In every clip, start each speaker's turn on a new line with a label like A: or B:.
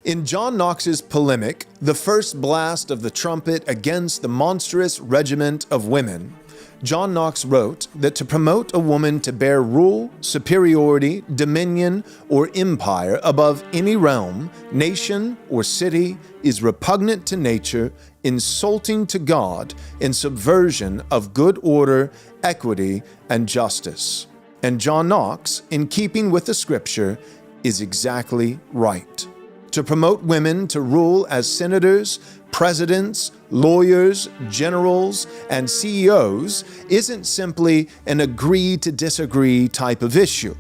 A: In John Knox's polemic, the first blast of the trumpet against the monstrous regiment of women, John Knox wrote that to promote a woman to bear rule, superiority, dominion, or empire above any realm, nation, or city is repugnant to nature, insulting to God, and subversion of good order, equity, and justice. And John Knox, in keeping with the scripture, is exactly right. To promote women to rule as senators, presidents, lawyers, generals, and CEOs isn't simply an agree to disagree type of issue.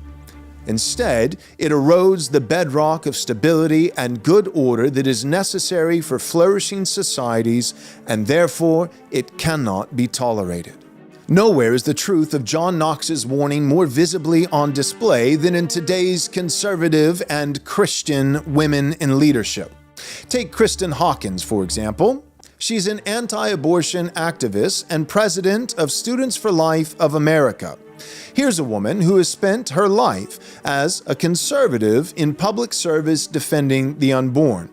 A: Instead, it erodes the bedrock of stability and good order that is necessary for flourishing societies, and therefore it cannot be tolerated. Nowhere is the truth of John Knox's warning more visibly on display than in today's conservative and Christian women in leadership. Take Kristen Hawkins, for example. She's an anti-abortion activist and president of Students for Life of America. Here's a woman who has spent her life as a conservative in public service defending the unborn.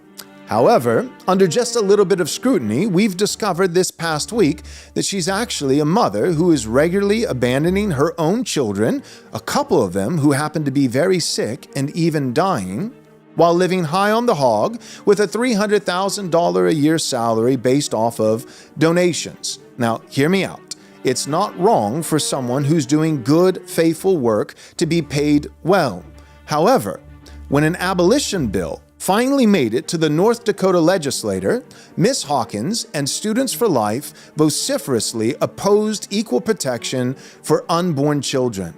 A: However, under just a little bit of scrutiny, we've discovered this past week that she's actually a mother who is regularly abandoning her own children, a couple of them who happen to be very sick and even dying, while living high on the hog with a $300,000 a year salary based off of donations. Now, hear me out. It's not wrong for someone who's doing good, faithful work to be paid well. However, when an abolition bill finally made it to the North Dakota legislature, Ms. Hawkins and Students for Life vociferously opposed equal protection for unborn children.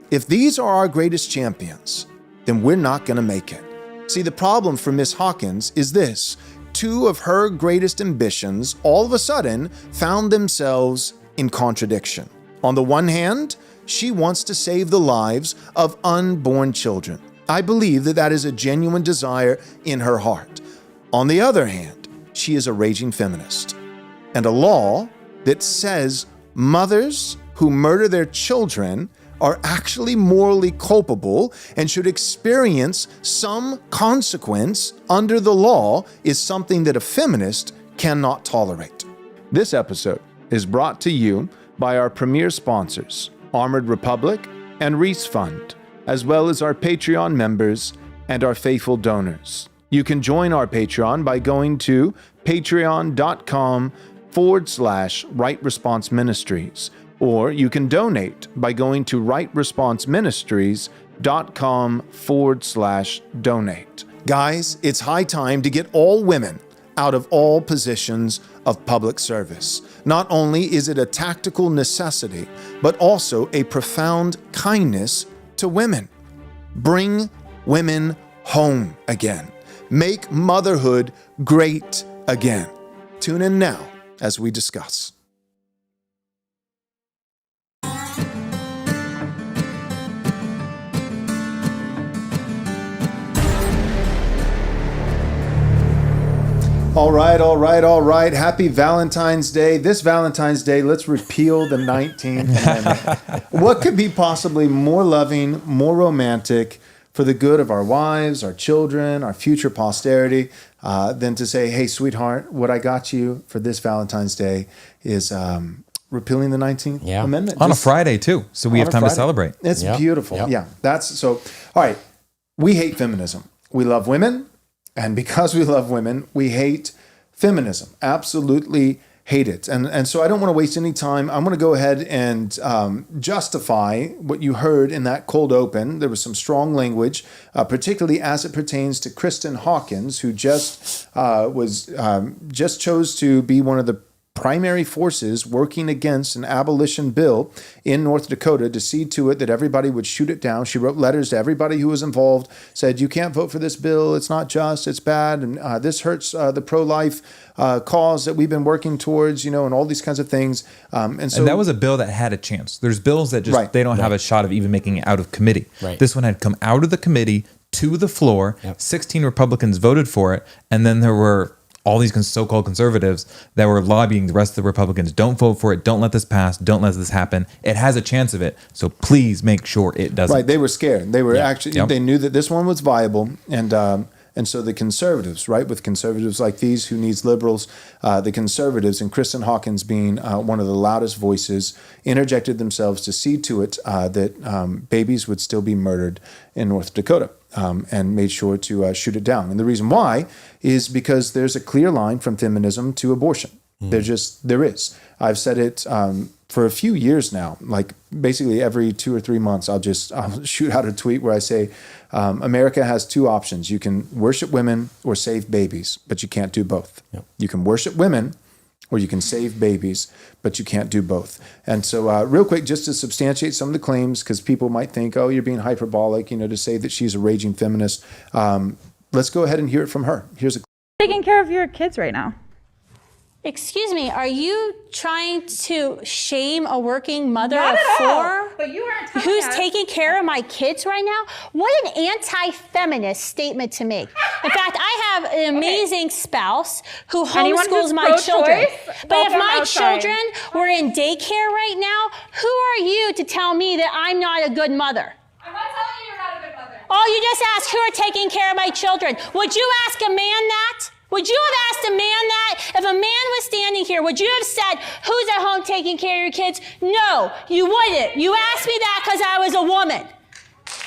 A: If these are our greatest champions, then we're not going to make it. See, the problem for Ms. Hawkins is this: two of her greatest ambitions all of a sudden found themselves in contradiction. On the one hand, she wants to save the lives of unborn children. I believe that is a genuine desire in her heart. On the other hand, she is a raging feminist. And a law that says mothers who murder their children are actually morally culpable and should experience some consequence under the law is something that a feminist cannot tolerate. This episode is brought to you by our premier sponsors, Armored Republic and Reese Fund, as well as our Patreon members and our faithful donors. You can join our Patreon by going to patreon.com/Right Response Ministries, or you can donate by going to rightresponseministries.com/donate. Guys, it's high time to get all women out of all positions of public service. Not only is it a tactical necessity, but also a profound kindness to women. Bring women home again. Make motherhood great again. Tune in now as we discuss. All right. Happy Valentine's Day. This Valentine's Day, let's repeal the 19th Amendment. What could be possibly more loving, more romantic for the good of our wives, our children, our future posterity, than to say, hey, sweetheart, what I got you for this Valentine's Day is repealing the 19th Amendment.
B: On a Friday, too, so we have time to celebrate.
A: It's beautiful. Yeah, that's so. All right, we hate feminism. We love women. And because we love women, we hate feminism. Absolutely hate it. And so I don't want to waste any time. I'm going to go ahead and justify what you heard in that cold open. There was some strong language, particularly as it pertains to Kristen Hawkins, who just chose to be one of the primary forces working against an abolition bill in North Dakota to see to it that everybody would shoot it down. She wrote letters to everybody who was involved, said, you can't vote for this bill. It's not just, it's bad. And this hurts the pro-life cause that we've been working towards, and all these kinds of things. And
B: that was a bill that had a chance. There's bills that just, they don't have a shot of even making it out of committee.
C: Right.
B: This one had come out of the committee to the floor. 16 Republicans voted for it. And then there were all these so-called conservatives that were lobbying the rest of the Republicans. Don't vote for it. Don't let this pass. Don't let this happen. It has a chance of it. So please make sure it doesn't.
A: Right. They were scared. They were actually, they knew that this one was viable. And And so the conservatives, right, with conservatives like these who needs liberals, the conservatives, and Kristen Hawkins being one of the loudest voices, interjected themselves to see to it that babies would still be murdered in North Dakota. And made sure to shoot it down. And the reason why is because there's a clear line from feminism to abortion. There is. I've said it for a few years now. Like basically every 2 or 3 months, I'll shoot out a tweet where I say, America has two options. You can worship women or save babies, but you can't do both. Yep. You can worship women or you can save babies, but you can't do both. And so real quick, just to substantiate some of the claims, because people might think, oh, you're being hyperbolic, to say that she's a raging feminist. Let's go ahead and hear it from her. Here's a
C: taking care of your kids right now.
D: Excuse me, are you trying to shame a working mother
C: Not
D: of
C: at
D: four
C: all, but you aren't
D: who's taking care of my kids right now? What an anti-feminist statement to make. In fact, I have an amazing spouse who homeschools my children. But if my children were in daycare right now, who are you to tell me that I'm not a good mother?
C: I'm not telling you you're not a good mother.
D: Oh, you just asked who are taking care of my children. Would you ask a man that? Would you have asked a man that? If a man was standing here, would you have said, who's at home taking care of your kids? No, you wouldn't. You asked me that because I was a woman.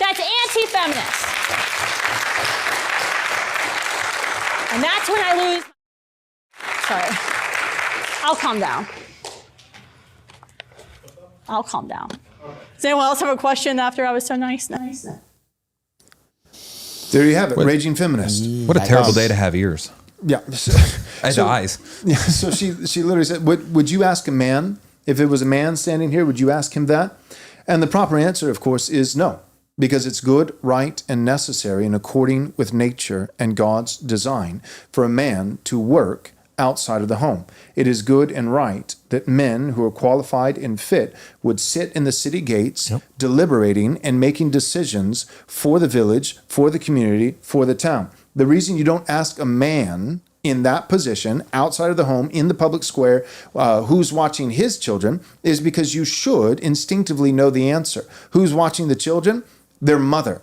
D: That's anti-feminist. And that's when I lose. Sorry. I'll calm down. I'll calm down. Does anyone else have a question after I was so nice?
A: There you have it, raging feminist.
B: What a terrible day to have ears.
A: Yeah.
B: And eyes.
A: Yeah. So she literally said, would you ask a man, if it was a man standing here, would you ask him that? And the proper answer, of course, is no, because it's good, right, and necessary and according with nature and God's design for a man to work outside of the home. It is good and right that men who are qualified and fit would sit in the city gates, deliberating and making decisions for the village, for the community, for the town. The reason you don't ask a man in that position, outside of the home, in the public square, who's watching his children, is because you should instinctively know the answer. Who's watching the children? Their mother.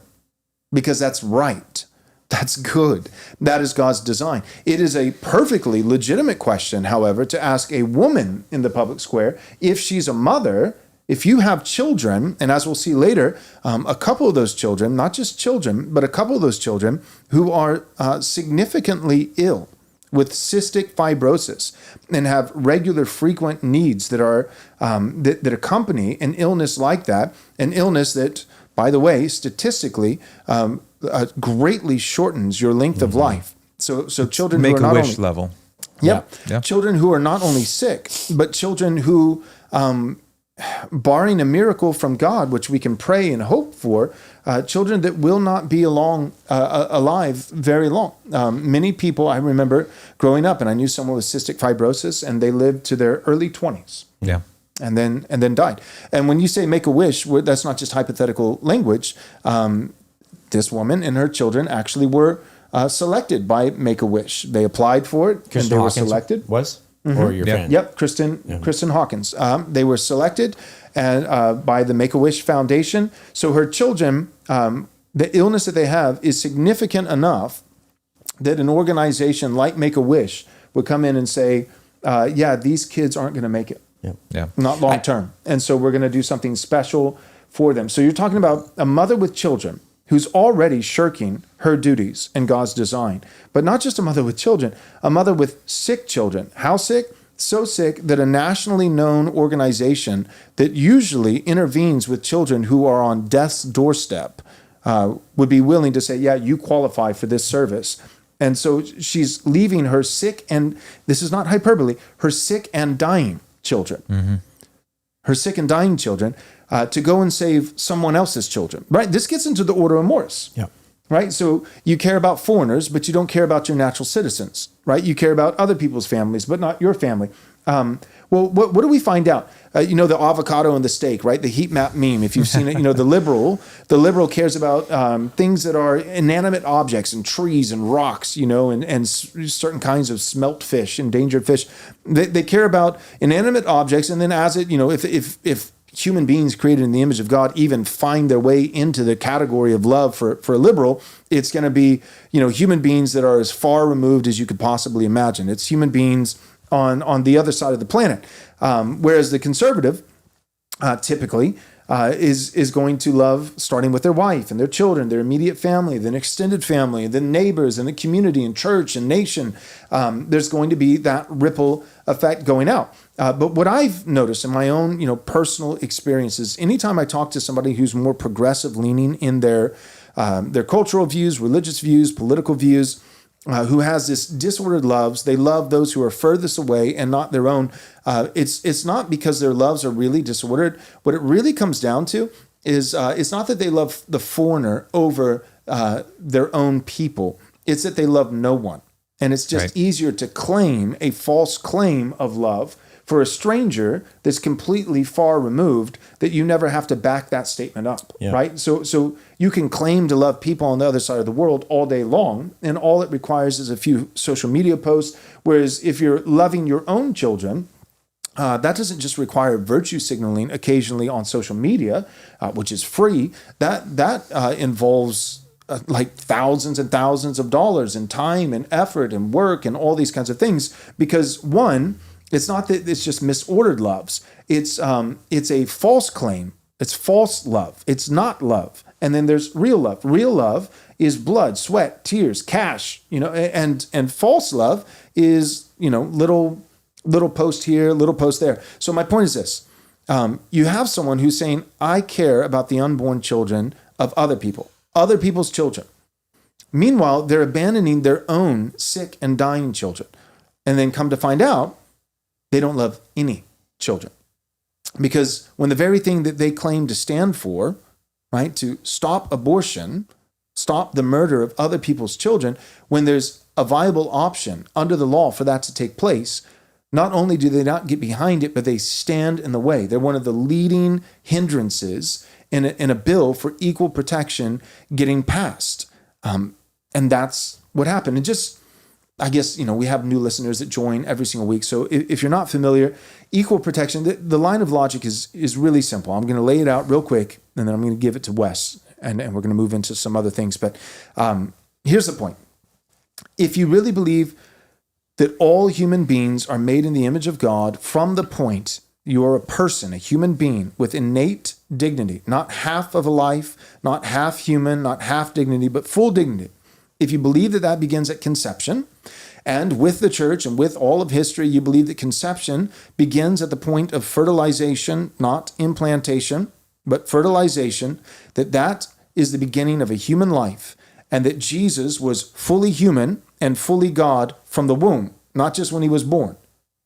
A: Because that's right. That's good. That is God's design. It is a perfectly legitimate question, however, to ask a woman in the public square if she's a mother. If you have children, and as we'll see later, a couple of those children, not just children, but a couple of those children who are significantly ill with cystic fibrosis and have regular frequent needs that are that accompany an illness like that, an illness that, by the way, statistically greatly shortens your length of life. So children
B: Make
A: who are
B: a
A: not
B: wish
A: only,
B: level.
A: Yeah.
B: Yeah.
A: Children who are not only sick, but children who, barring a miracle from God, which we can pray and hope for, children that will not be alive very long. Many people, I remember growing up, and I knew someone with cystic fibrosis, and they lived to their early 20s.
B: Yeah.
A: And then died. And when you say make a wish, that's not just hypothetical language. This woman and her children actually were selected by Make-A-Wish. They applied for it,
E: Kristen
A: and they
E: Hawkins
A: were selected.
E: Was? Or your friend?
A: Yep, Kristen Hawkins. They were selected and by the Make-A-Wish Foundation. So her children, the illness that they have is significant enough that an organization like Make-A-Wish would come in and say, yeah, these kids aren't going to make it.
B: Yeah.
A: Not long term. And so we're going to do something special for them. So you're talking about a mother with children who's already shirking her duties and God's design. But not just a mother with children, a mother with sick children. How sick? So sick that a nationally known organization that usually intervenes with children who are on death's doorstep would be willing to say, yeah, you qualify for this service. And so she's leaving her sick, and this is not hyperbole, her sick and dying children. Mm-hmm. Her sick and dying children to go and save someone else's children, right? This gets into the order of Morris, right? So you care about foreigners, but you don't care about your natural citizens, right? You care about other people's families, but not your family. Well, what do we find out? The avocado and the steak, right? The heat map meme, if you've seen it, the liberal cares about things that are inanimate objects and trees and rocks, and certain kinds of smelt fish, endangered fish. They care about inanimate objects, and then as it, if human beings created in the image of God even find their way into the category of love for a liberal, it's going to be, human beings that are as far removed as you could possibly imagine. It's human beings on the other side of the planet. Whereas the conservative typically is going to love starting with their wife and their children, their immediate family, then extended family, then neighbors and the community and church and nation. There's going to be that ripple effect going out. But what I've noticed in my own, personal experiences, anytime I talk to somebody who's more progressive leaning in their cultural views, religious views, political views, who has this disordered loves, they love those who are furthest away and not their own. It's not because their loves are really disordered. What it really comes down to is it's not that they love the foreigner over their own people. It's that they love no one. And it's just easier to claim a false claim of love for a stranger that's completely far removed, that you never have to back that statement up, right? So you can claim to love people on the other side of the world all day long, and all it requires is a few social media posts. Whereas if you're loving your own children, that doesn't just require virtue signaling occasionally on social media, which is free. That involves like thousands and thousands of dollars in time and effort and work and all these kinds of things. Because one, it's not that it's just misordered loves. It's a false claim. It's false love. It's not love. And then there's real love. Real love is blood, sweat, tears, cash. And false love is little post here, little post there. So my point is this: you have someone who's saying, "I care about the unborn children of other people, other people's children." Meanwhile, they're abandoning their own sick and dying children, and then come to find out, they don't love any children. Because when the very thing that they claim to stand for, right, to stop abortion, stop the murder of other people's children, when there's a viable option under the law for that to take place, not only do they not get behind it, but they stand in the way. They're one of the leading hindrances in a bill for equal protection getting passed. And that's what happened. And just, I guess, we have new listeners that join every single week. So if you're not familiar, equal protection, the line of logic is really simple. I'm going to lay it out real quick, and then I'm going to give it to Wes, and we're going to move into some other things. But here's the point. If you really believe that all human beings are made in the image of God, from the point you are a person, a human being with innate dignity, not half of a life, not half human, not half dignity, but full dignity. If you believe that that begins at conception, and with the church and with all of history, you believe that conception begins at the point of fertilization, not implantation, but fertilization, that is the beginning of a human life, and that Jesus was fully human and fully God from the womb, not just when he was born,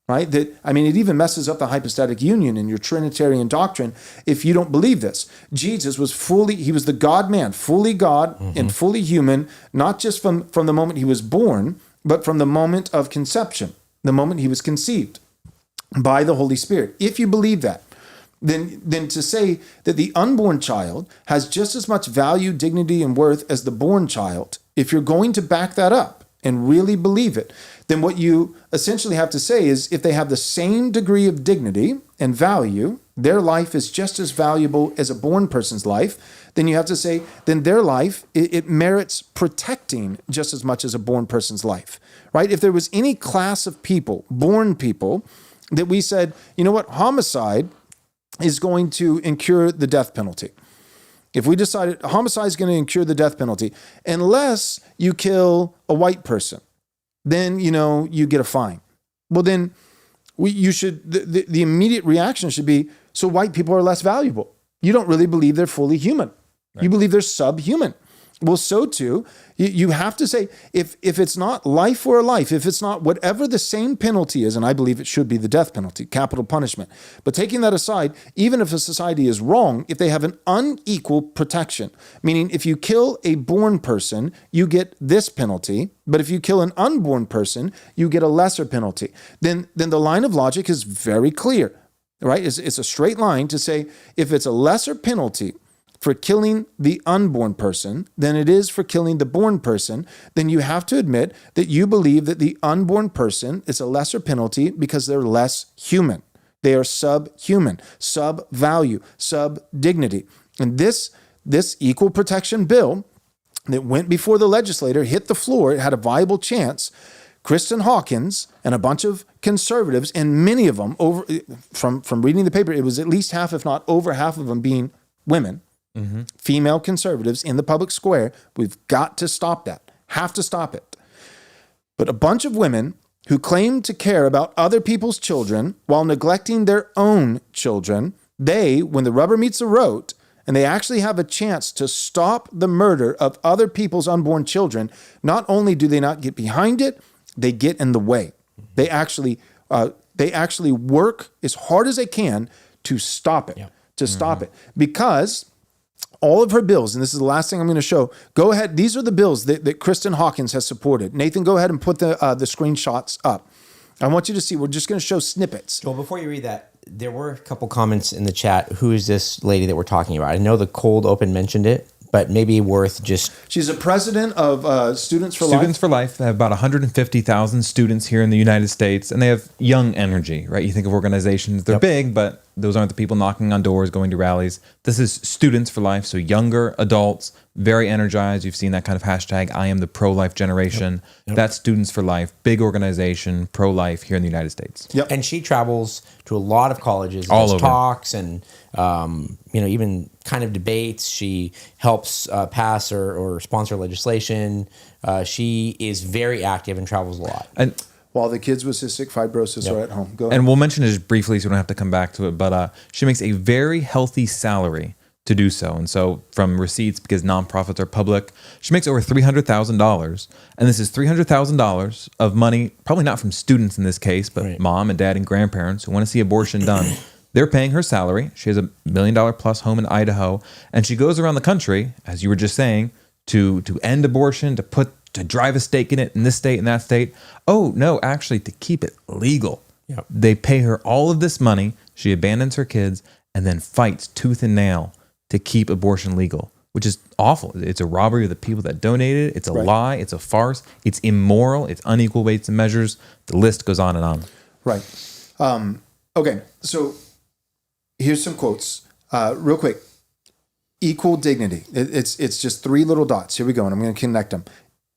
A: right? It even messes up the hypostatic union in your Trinitarian doctrine if you don't believe this. Jesus was he was the God-man, fully God and fully human, not just from the moment he was born, but from the moment of conception, the moment he was conceived by the Holy Spirit. If you believe that, then to say that the unborn child has just as much value, dignity, and worth as the born child, if you're going to back that up and really believe it, then what you essentially have to say is, if they have the same degree of dignity and value, their life is just as valuable as a born person's life, then you have to say, then their life, it merits protecting just as much as a born person's life, right? If there was any class of people, born people, that we said, you know what, homicide is going to incur the death penalty. If we decided homicide is going to incur the death penalty, unless you kill a white person, then, you get a fine. Well, then the immediate reaction should be, so white people are less valuable. You don't really believe they're fully human. Right. You believe they're subhuman. Well, so too, you have to say, if it's not life for a life, if it's not whatever the same penalty is, and I believe it should be the death penalty, capital punishment. But taking that aside, even if a society is wrong, if they have an unequal protection, meaning if you kill a born person, you get this penalty, but if you kill an unborn person, you get a lesser penalty, then the line of logic is very clear, right? It's a straight line to say, if it's a lesser penalty for killing the unborn person than it is for killing the born person, then you have to admit that you believe that the unborn person is a lesser penalty because they're less human. They are subhuman, sub-value, sub-dignity. And this equal protection bill that went before the legislature hit the floor, it had a viable chance. Kristen Hawkins and a bunch of conservatives, and many of them, from reading the paper, it was at least half, if not over half of them being women, female conservatives in the public square. We've got to stop that. Have to stop it. But a bunch of women who claim to care about other people's children while neglecting their own children, they, when the rubber meets the road, and they actually have a chance to stop the murder of other people's unborn children, not only do they not get behind it, they get in the way. They actually work as hard as they can to stop it, stop it. Because all of her bills, and this is the last thing I'm going to show, go ahead. These are the bills that Kristen Hawkins has supported. Nathan, go ahead and put the screenshots up. I want you to see, we're just going to show snippets.
E: Well, before you read that, there were a couple comments in the chat. Who is this lady that we're talking about? I know the cold open mentioned it, but maybe worth just...
A: She's a president of Students for Life.
B: Students for Life. They have about 150,000 students here in the United States, and they have young energy, right? You think of organizations, they're big, but those aren't the people knocking on doors, going to rallies. This is Students for Life, so younger adults, very energized. You've seen that kind of hashtag, I am the pro-life generation. That's Students for Life, big organization, pro-life here in the United States.
E: And she travels to a lot of colleges,
B: all
E: does
B: over.
E: Talks and even kind of debates. She helps pass or sponsor legislation. She is very active and travels a lot.
B: And
A: while the kids with cystic fibrosis are at home. Go ahead.
B: And we'll mention it just briefly so we don't have to come back to it, but she makes a very healthy salary to do so. And so from receipts, because nonprofits are public, she makes over $300,000. And this is $300,000 of money, probably not from students in this case, but mom and dad and grandparents who want to see abortion done. They're paying her salary. She has $1 million plus home in Idaho. And she goes around the country, as you were just saying, to end abortion, to drive a stake in it in this state and that state. Oh, no, actually, to keep it legal. They pay her all of this money. She abandons her kids and then fights tooth and nail to keep abortion legal, which is awful. It's a robbery of the people that donated it. It's a lie. It's a farce. It's immoral. It's unequal weights and measures. The list goes on and on.
A: Right. Okay, so here's some quotes. Real quick. Equal dignity. It's just 3 little dots. Here we go, and I'm going to connect them.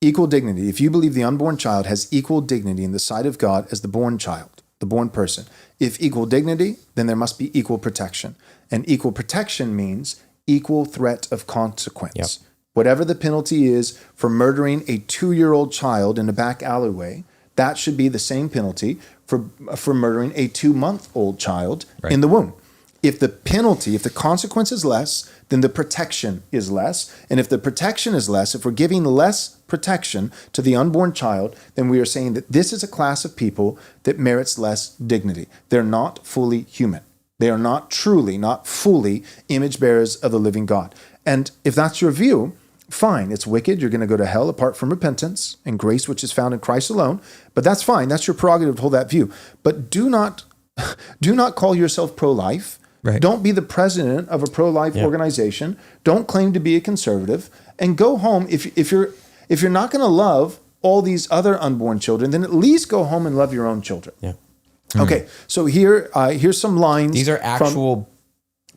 A: Equal dignity. If you believe the unborn child has equal dignity in the sight of God as the born child, the born person, if equal dignity, then there must be equal protection. And equal protection means equal threat of consequence. Whatever the penalty is for murdering a 2-year-old child in a back alleyway, that should be the same penalty for murdering a 2-month-old child in the womb. If the consequence is less, then the protection is less. And if the protection is less, if we're giving less protection to the unborn child, then we are saying that this is a class of people that merits less dignity. They're not fully human. They are not fully image bearers of the living God. And if that's your view, fine. It's wicked. You're going to go to hell apart from repentance and grace, which is found in Christ alone. But that's fine. That's your prerogative to hold that view. But do not call yourself pro-life. Don't be the president of a pro-life organization. Don't claim to be a conservative, and go home. If you're not going to love all these other unborn children, then at least go home and love your own children. Okay, so here's some lines.
E: These are actual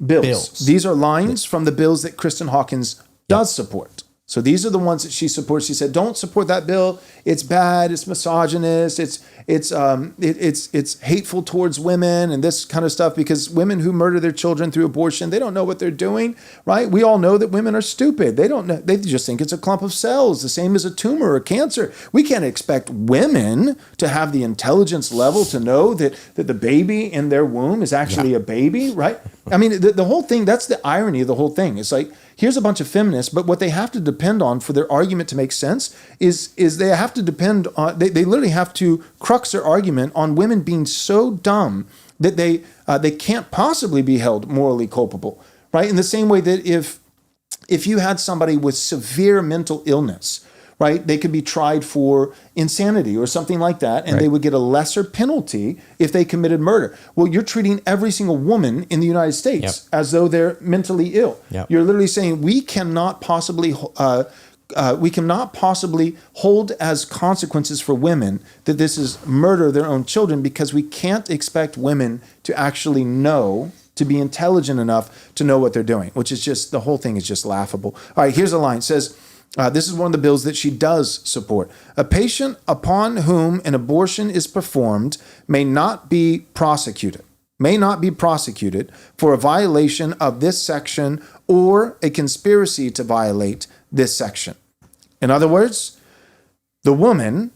E: bills.
A: These are lines from the bills that Kristen Hawkins does support. So these are the ones that she supports. She said, "Don't support that bill. It's bad. It's misogynist. It's hateful towards women and this kind of stuff, because women who murder their children through abortion, they don't know what they're doing, right? We all know that women are stupid. They don't know. They just think it's a clump of cells, the same as a tumor or cancer. We can't expect women to have the intelligence level to know that the baby in their womb is actually a baby, right? I mean, the whole thing, that's the irony of the whole thing. It's like, here's a bunch of feminists, but what they have to depend on for their argument to make sense is they have to depend on, they literally have to crux their argument on women being so dumb that they can't possibly be held morally culpable, right? In the same way that if you had somebody with severe mental illness, right, they could be tried for insanity or something like that, and they would get a lesser penalty if they committed murder. Well, you're treating every single woman in the United States as though they're mentally ill. You're literally saying we cannot possibly possibly hold as consequences for women that this is murder of their own children, because we can't expect women to actually know, to be intelligent enough to know what they're doing, which is just, the whole thing is just laughable. All right, here's a line. It says, this is one of the bills that she does support. A patient upon whom an abortion is performed may not be prosecuted for a violation of this section or a conspiracy to violate this section. In other words, the woman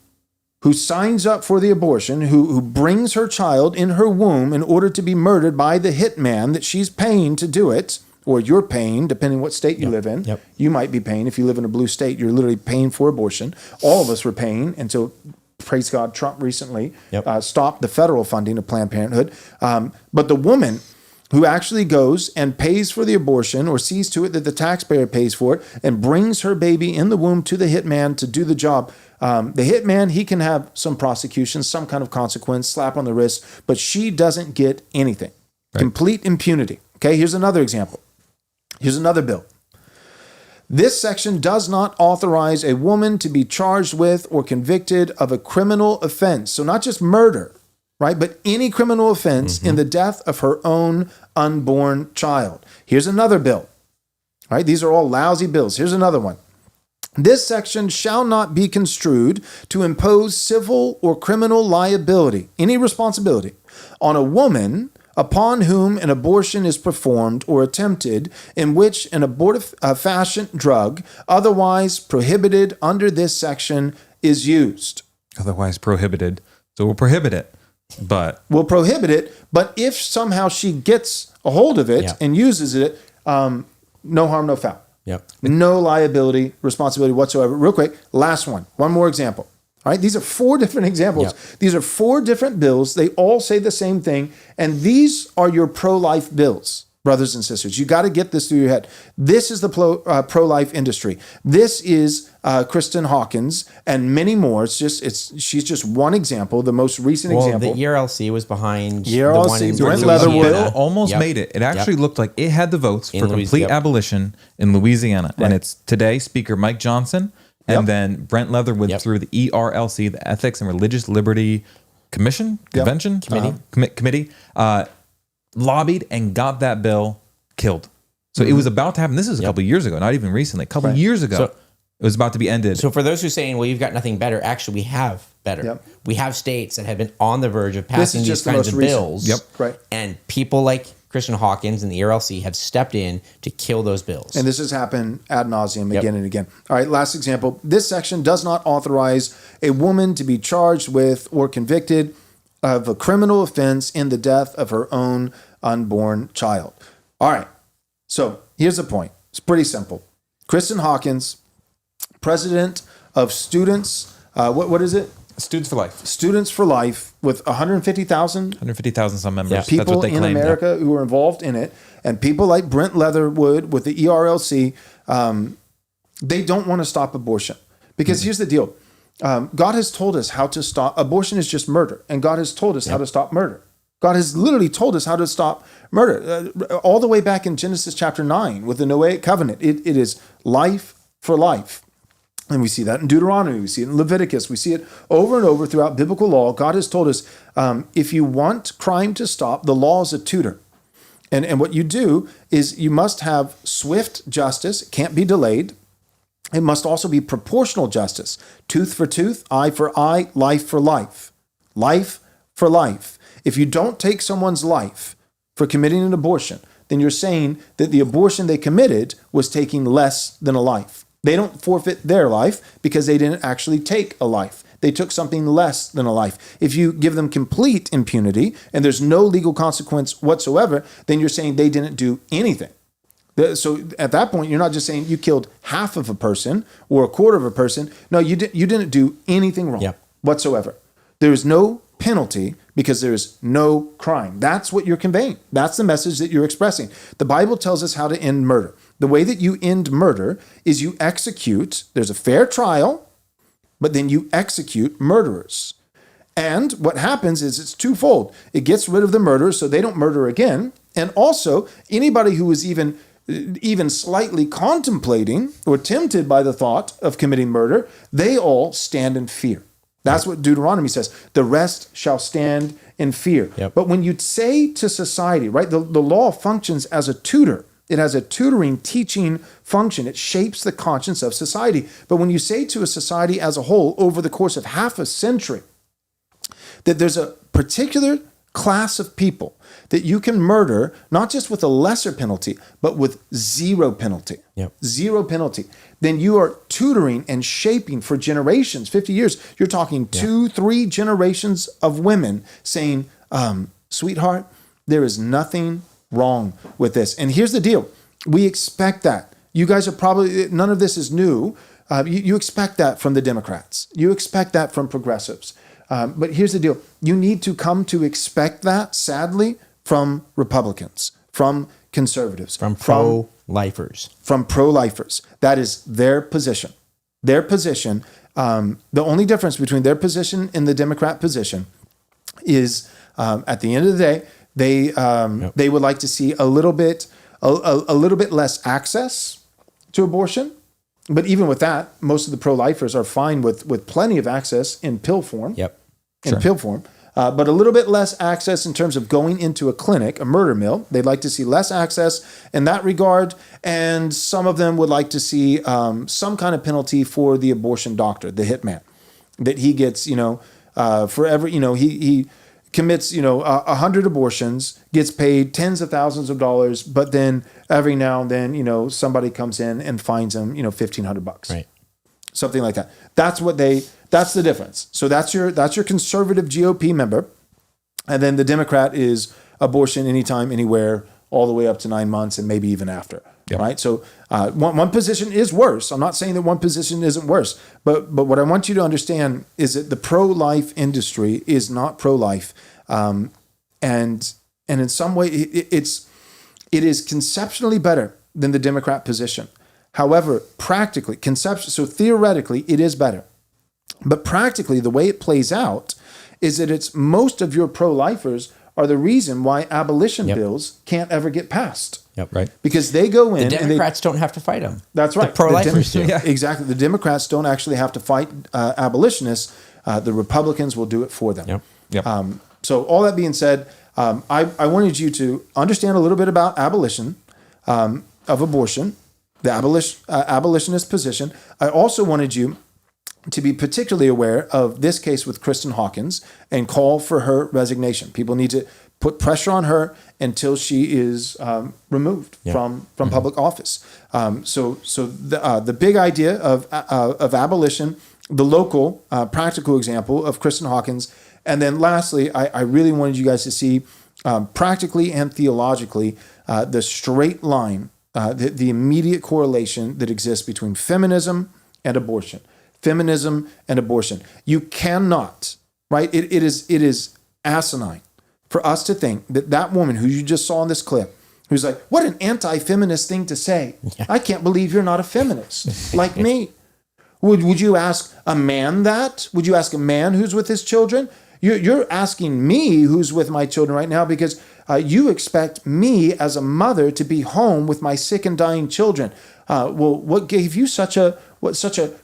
A: who signs up for the abortion, who brings her child in her womb in order to be murdered by the hitman that she's paying to do it, or you're paying, depending what state you live in.
E: Yep.
A: You might be paying. If you live in a blue state, you're literally paying for abortion. All of us were paying until, praise God, Trump recently stopped the federal funding of Planned Parenthood. But the woman who actually goes and pays for the abortion, or sees to it that the taxpayer pays for it, and brings her baby in the womb to the hitman to do the job. The hitman, he can have some prosecution, some kind of consequence, slap on the wrist, but she doesn't get anything. Right. Complete impunity. Okay, here's another example. Here's another bill. This section does not authorize a woman to be charged with or convicted of a criminal offense. So not just murder, right? But any criminal offense in the death of her own unborn child. Here's another bill, right? These are all lousy bills. Here's another one. This section shall not be construed to impose civil or criminal liability, any responsibility, on a woman upon whom an abortion is performed or attempted, in which an abortive-fashion drug otherwise prohibited under this section is used.
B: Otherwise prohibited. So we'll prohibit it, but...
A: We'll prohibit it, but if somehow she gets a hold of it and uses it, no harm, no foul.
E: Yep.
A: No liability, responsibility whatsoever. Real quick, last one. One more example. All right, these are 4 different examples. Yep. These are 4 different bills. They all say the same thing. And these are your pro-life bills, brothers and sisters. You got to get this through your head. This is the pro-life industry. This is Kristen Hawkins and many more. She's just one example, the most recent example.
E: The ERLC was behind
A: ERLC,
E: the one in
A: Brent Leatherwood.
B: Bill almost made it. It actually looked like it had the votes for complete abolition in Louisiana. Right. And it's today Speaker Mike Johnson. And then Brent Leatherwood through the ERLC, the Ethics and Religious Liberty Convention, Committee, lobbied and got that bill killed. So it was about to happen. This is a couple of years ago, not even recently. A couple of years ago, it was about to be ended.
E: So for those who are saying, well, you've got nothing better, actually we have better. Yep. We have states that have been on the verge of passing these kinds of bills.
A: Yep. Right.
E: And people like Kristen Hawkins and the ERLC have stepped in to kill those bills.
A: And this has happened ad nauseum again and again. All right, last example. This section does not authorize a woman to be charged with or convicted of a criminal offense in the death of her own unborn child. All right, so here's the point. It's pretty simple. Kristen Hawkins, president of Students, what is it?
B: Students for Life.
A: Students for Life, with 150,000
B: some members.
A: People
B: That's what they
A: in
B: claimed.
A: America who are involved in it, and people like Brent Leatherwood with the ERLC, they don't want to stop abortion. Because here's the deal. God has told us how to stop. Abortion is just murder. And God has told us how to stop murder. God has literally told us how to stop murder. All the way back in Genesis chapter 9 with the Noahic covenant. It is life for life. And we see that in Deuteronomy, we see it in Leviticus, we see it over and over throughout biblical law. God has told us, if you want crime to stop, the law is a tutor. And what you do is you must have swift justice, it can't be delayed. It must also be proportional justice, tooth for tooth, eye for eye, life for life. Life for life. If you don't take someone's life for committing an abortion, then you're saying that the abortion they committed was taking less than a life. They don't forfeit their life because they didn't actually take a life. They took something less than a life. If you give them complete impunity and there's no legal consequence whatsoever, then you're saying they didn't do anything. So at that point, you're not just saying you killed half of a person or a quarter of a person. No, you didn't do anything wrong whatsoever. There is no penalty because there is no crime. That's what you're conveying. That's the message that you're expressing. The Bible tells us how to end murder. The way that you end murder is you execute, there's a fair trial, but then you execute murderers. And what happens is it's twofold. It gets rid of the murderers so they don't murder again. And also, anybody who is even even slightly contemplating or tempted by the thought of committing murder, they all stand in fear. That's what Deuteronomy says. The rest shall stand in fear.
E: Yep.
A: But when you say to society, right, the law functions as a tutor. It has a tutoring, teaching function. It shapes the conscience of society. But when you say to a society as a whole, over the course of half a century, that there's a particular class of people that you can murder, not just with a lesser penalty, but with zero penalty.
E: Yep.
A: Zero penalty. Then you are tutoring and shaping for generations, 50 years. You're talking 2-3 generations of women saying, sweetheart, there is nothing wrong with this. And here's the deal. We expect that. You guys are probably, none of this is new. You expect that from the Democrats. You expect that from progressives. But here's the deal. You need to come to expect that, sadly, from Republicans, from conservatives,
E: from pro-lifers.
A: From pro-lifers. That is their position. Their position, the only difference between their position and the Democrat position is, at the end of the day, they would like to see a little bit less access to abortion. But even with that, most of the pro-lifers are fine with plenty of access in pill form.
E: Yep.
A: In pill form. But a little bit less access in terms of going into a clinic, a murder mill. They'd like to see less access in that regard. And some of them would like to see some kind of penalty for the abortion doctor, the hitman, that he gets, forever, he commits, 100 abortions, gets paid tens of thousands of dollars, but then every now and then, somebody comes in and fines him, $1,500.
E: Right.
A: Something like that. That's the difference. So that's your conservative GOP member. And then the Democrat is abortion anytime, anywhere, all the way up to 9 months and maybe even after. Yep. Right. So one position is worse. I'm not saying that one position isn't worse, but what I want you to understand is that the pro-life industry is not pro-life, and in some way it is conceptually better than the Democrat position. However, practically, so theoretically, it is better, but practically, the way it plays out is that it's most of your pro-lifers are the reason why abolition bills can't ever get passed.
E: Yep. Right.
A: Because they go in.
E: The Democrats don't have to fight them.
A: That's right.
E: The pro-lifers do.
A: Yeah. Exactly. The Democrats don't actually have to fight abolitionists. The Republicans will do it for them.
E: Yep.
B: Yep.
A: So all that being said, I wanted you to understand a little bit about abolition, of abortion, the abolitionist position. I also wanted you to be particularly aware of this case with Kristen Hawkins and call for her resignation. People need to put pressure on her until she is removed from public office. So the big idea of abolition, the local practical example of Kristen Hawkins, and then lastly, I really wanted you guys to see practically and theologically the straight line, the immediate correlation that exists between feminism and abortion. Feminism and abortion. You cannot, right? It is asinine for us to think that woman who you just saw in this clip, who's like, what an anti-feminist thing to say. I can't believe you're not a feminist like me. Would you ask a man that? Would you ask a man who's with his children? You're asking me who's with my children right now because you expect me as a mother to be home with my sick and dying children. Well, what gave you such a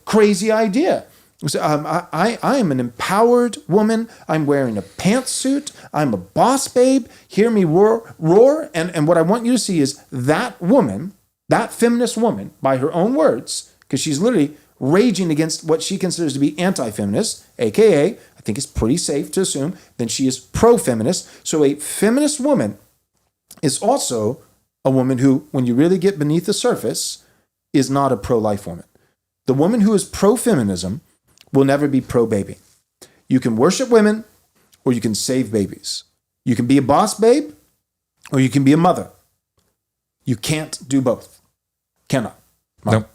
A: crazy idea? So, I am an empowered woman. I'm wearing a pantsuit. I'm a boss babe. Hear me roar. And what I want you to see is that woman, that feminist woman, by her own words, because she's literally raging against what she considers to be anti-feminist, aka, I think it's pretty safe to assume, then she is pro-feminist. So a feminist woman is also a woman who, when you really get beneath the surface, is not a pro-life woman. The woman who is pro-feminism will never be pro-baby. You can worship women or you can save babies. You can be a boss babe or you can be a mother. You can't do both. Cannot.
B: Nope.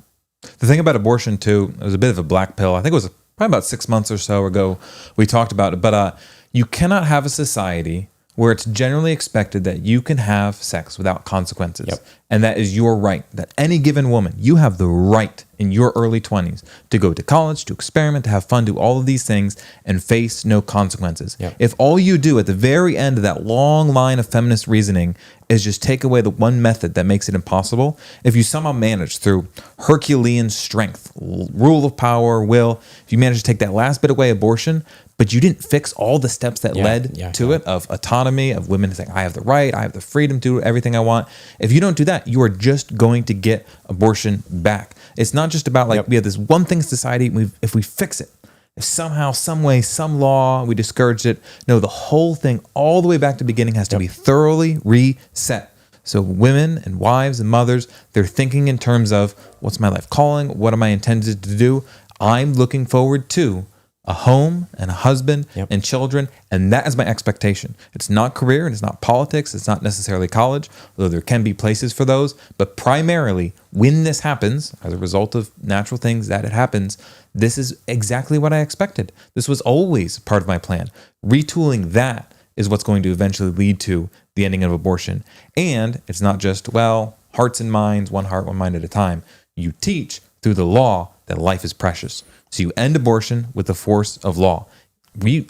B: The thing about abortion, too, it was a bit of a black pill. I think it was probably about 6 months or so ago we talked about it. But you cannot have a society where it's generally expected that you can have sex without consequences. Yep. And that is your right. That any given woman, you have the right in your early 20s to go to college, to experiment, to have fun, do all of these things and face no consequences.
E: Yep.
B: If all you do at the very end of that long line of feminist reasoning is just take away the one method that makes it impossible, if you somehow manage through Herculean strength, rule of power, will, if you manage to take that last bit away, abortion, but you didn't fix all the steps that led to it, of autonomy, of women saying, I have the right, I have the freedom to do everything I want. If you don't do that, you are just going to get abortion back. It's not just about we have this one thing in society, if we fix it, if somehow, some way, some law, we discourage it. No, the whole thing, all the way back to the beginning, has to be thoroughly reset. So women and wives and mothers, they're thinking in terms of, what's my life calling? What am I intended to do? I'm looking forward to a home and a husband and children, and that is my expectation. It's not career, and it's not politics, it's not necessarily college, although there can be places for those, but primarily, when this happens, as a result of natural things that it happens, this is exactly what I expected. This was always part of my plan. Retooling that is what's going to eventually lead to the ending of abortion. And it's not just, hearts and minds, one heart, one mind at a time. You teach through the law that life is precious. So you end abortion with the force of law.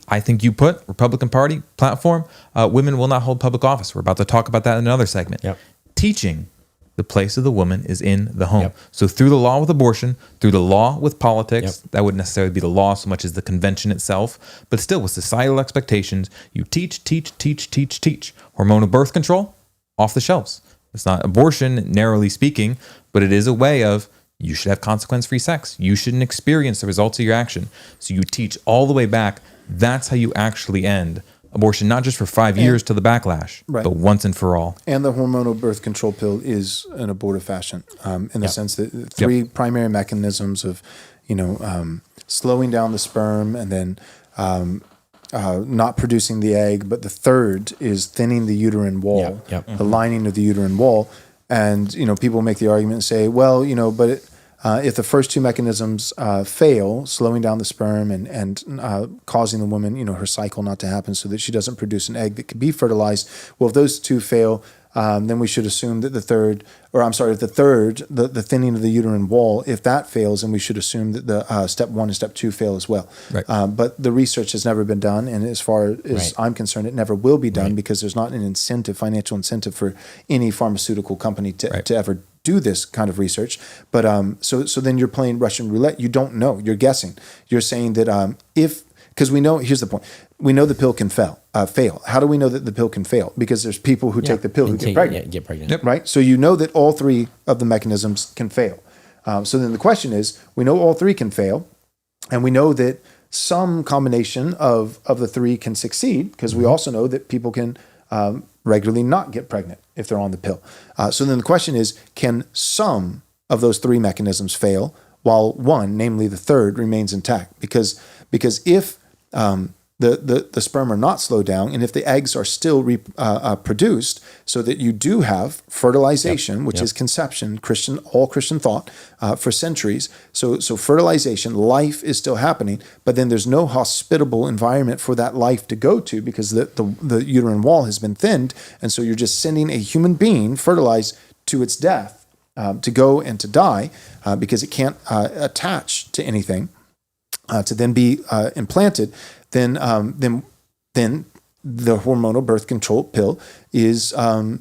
B: I think you put Republican Party platform, women will not hold public office. We're about to talk about that in another segment. Teaching the place of the woman is in the home. So through the law with abortion, through the law with politics, that wouldn't necessarily be the law so much as the convention itself, but still with societal expectations, you teach. Hormonal birth control, off the shelves. It's not abortion, narrowly speaking, but it is a way of, you should have consequence-free sex. You shouldn't experience the results of your action. So you teach all the way back. That's how you actually end abortion, not just for 5 years to the backlash, but once and for all.
A: And the hormonal birth control pill is an abortive fashion in the sense that three primary mechanisms of, slowing down the sperm and then not producing the egg, but the third is thinning the uterine wall, the lining of the uterine wall. And, people make the argument and say, but if the first two mechanisms fail, slowing down the sperm and causing the woman, her cycle not to happen so that she doesn't produce an egg that could be fertilized, well, if those two fail, then we should assume that the third, the thinning of the uterine wall, if that fails, then we should assume that the step 1 and step 2 fail as well. But the research has never been done, and as far as I'm concerned, it never will be done because there's not an financial incentive for any pharmaceutical company to ever do this kind of research. But so then you're playing Russian roulette. You don't know. You're guessing. You're saying that because we know, here's the point. We know the pill can fail. How do we know that the pill can fail? Because there's people who take the pill who get pregnant. Right? So you know that all three of the mechanisms can fail. So then the question is, we know all three can fail, and we know that some combination of the three can succeed, because we also know that people can regularly not get pregnant if they're on the pill. So then the question is, can some of those three mechanisms fail while one, namely the third, remains intact? Because if the sperm are not slowed down, and if the eggs are still produced, so that you do have fertilization, which is conception, all Christian thought for centuries. So fertilization, life is still happening, but then there's no hospitable environment for that life to go to because the uterine wall has been thinned, and so you're just sending a human being fertilized to its death to go and to die because it can't attach to anything to then be implanted. Then the hormonal birth control pill is a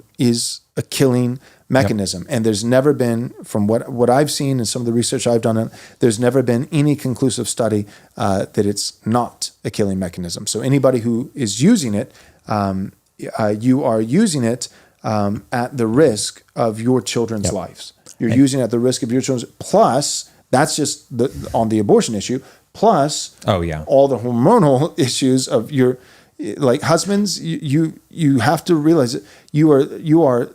A: killing mechanism. And there's never been, from what I've seen and some of the research I've done, there's never been any conclusive study that it's not a killing mechanism. So anybody who is using it, you are using it at the risk of your children's lives. You're using it at the risk of your children's. Plus, that's just on the abortion issue. Plus, all the hormonal issues of your, like husbands, you have to realize that you are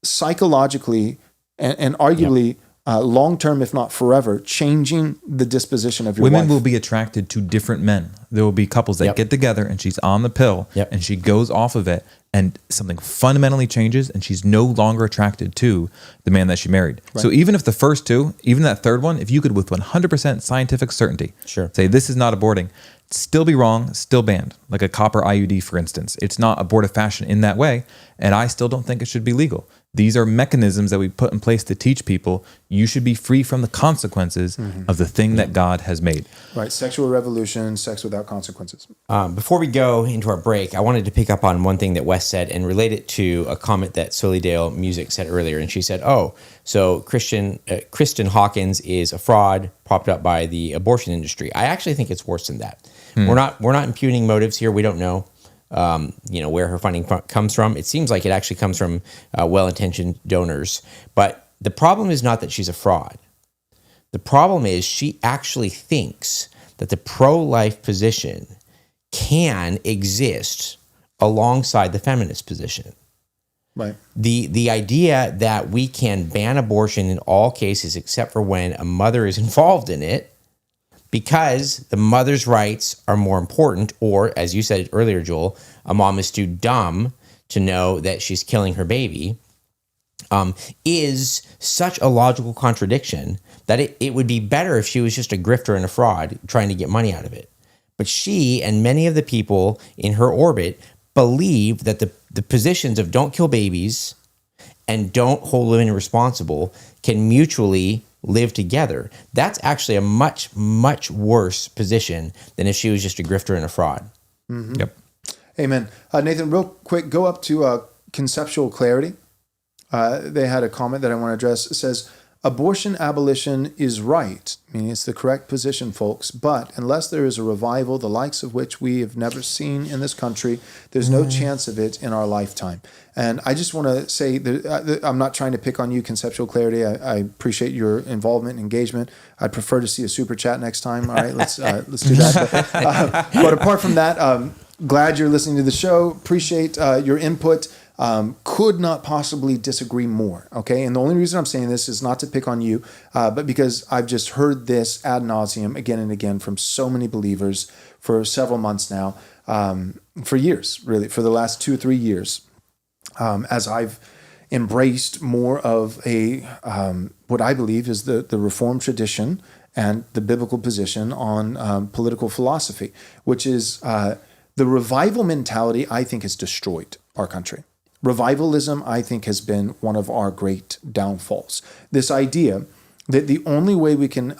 A: psychologically and arguably long-term, if not forever, changing the disposition of your
B: Women
A: wife.
B: will be attracted to different men. There will be couples that get together and she's on the pill and she goes off of it and something fundamentally changes and she's no longer attracted to the man that she married. So even if the first two, even that third one, if you could with 100% scientific certainty say this is not aborting, still be wrong, still banned. Like a copper IUD, for instance. It's not abortive fashion in that way, and I still don't think it should be legal. These are mechanisms that we put in place to teach people you should be free from the consequences of the thing that God has made.
A: Right. Sexual revolution, sex without consequences.
E: Before we go into our break, I wanted to pick up on one thing that Wes said and relate it to a comment that Solidale Music said earlier. And she said, so Kristen Hawkins is a fraud propped up by the abortion industry. I actually think it's worse than that. We're not impugning motives here. We don't know. Where her funding comes from. It seems like it actually comes from well-intentioned donors. But the problem is not that she's a fraud. The problem is she actually thinks that the pro-life position can exist alongside the feminist position.
A: Right.
E: The idea that we can ban abortion in all cases except for when a mother is involved in it, because the mother's rights are more important, or as you said earlier, Joel, a mom is too dumb to know that she's killing her baby, is such a logical contradiction that it would be better if she was just a grifter and a fraud trying to get money out of it. But she and many of the people in her orbit believe that the positions of don't kill babies and don't hold women responsible can mutually live together. That's actually a much, much worse position than if she was just a grifter and a fraud.
A: Mm-hmm.
B: Yep.
A: Amen. Nathan, real quick, go up to conceptual clarity. They had a comment that I want to address. It says, abortion abolition is right. I mean, it's the correct position, folks. But unless there is a revival, the likes of which we have never seen in this country, there's no chance of it in our lifetime. And I just want to say that I'm not trying to pick on you, conceptual clarity. I appreciate your involvement and engagement. I'd prefer to see a super chat next time. All right, let's do that. But apart from that, glad you're listening to the show. Appreciate your input. Could not possibly disagree more, okay? And the only reason I'm saying this is not to pick on you, but because I've just heard this ad nauseum again and again from so many believers for several months now, for years, really, for the last 2 or 3 years, as I've embraced more of a what I believe is the Reformed tradition and the biblical position on political philosophy, which is the revival mentality, I think, has destroyed our country. Revivalism, I think, has been one of our great downfalls. This idea that the only way we can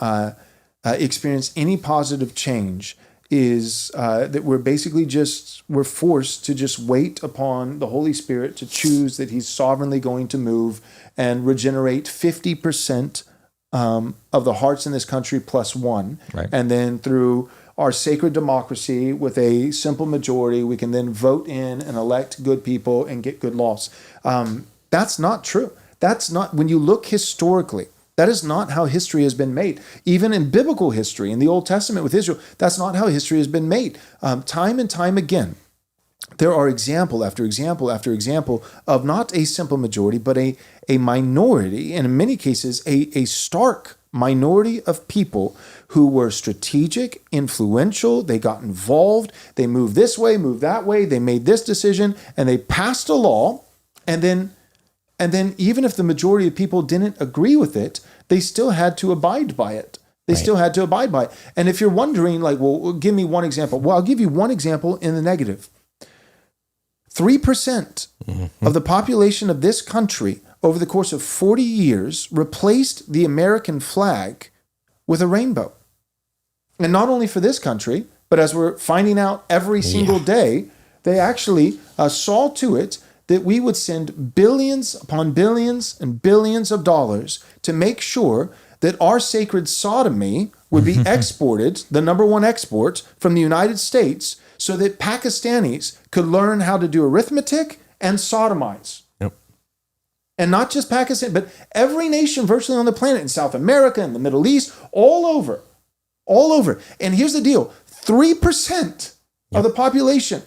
A: experience any positive change is that we're forced to just wait upon the Holy Spirit to choose that He's sovereignly going to move and regenerate 50% of the hearts in this country plus one.
B: Right.
A: And then through our sacred democracy with a simple majority, we can then vote in and elect good people and get good laws. That's not true. That's not, when you look historically, that is not how history has been made. Even in biblical history, in the Old Testament with Israel, that's not how history has been made. Time and time again, there are example after example after example of not a simple majority, but a minority, and in many cases, a stark minority of people who were strategic, influential, they got involved, they moved this way, moved that way, they made this decision, and they passed a law, and then even if the majority of people didn't agree with it, they still had to abide by it. They still had to abide by it. And if you're wondering, like, well, give me one example. Well, I'll give you one example in the negative. 3% of the population of this country over the course of 40 years replaced the American flag with a rainbow. And not only for this country, but as we're finding out every single day, they actually saw to it that we would send billions upon billions and billions of dollars to make sure that our sacred sodomy would be exported, the number one export from the United States, so that Pakistanis could learn how to do arithmetic and sodomize.
E: Yep.
A: And not just Pakistan, but every nation virtually on the planet, in South America, in the Middle East, all over. And here's the deal, 3% of the population,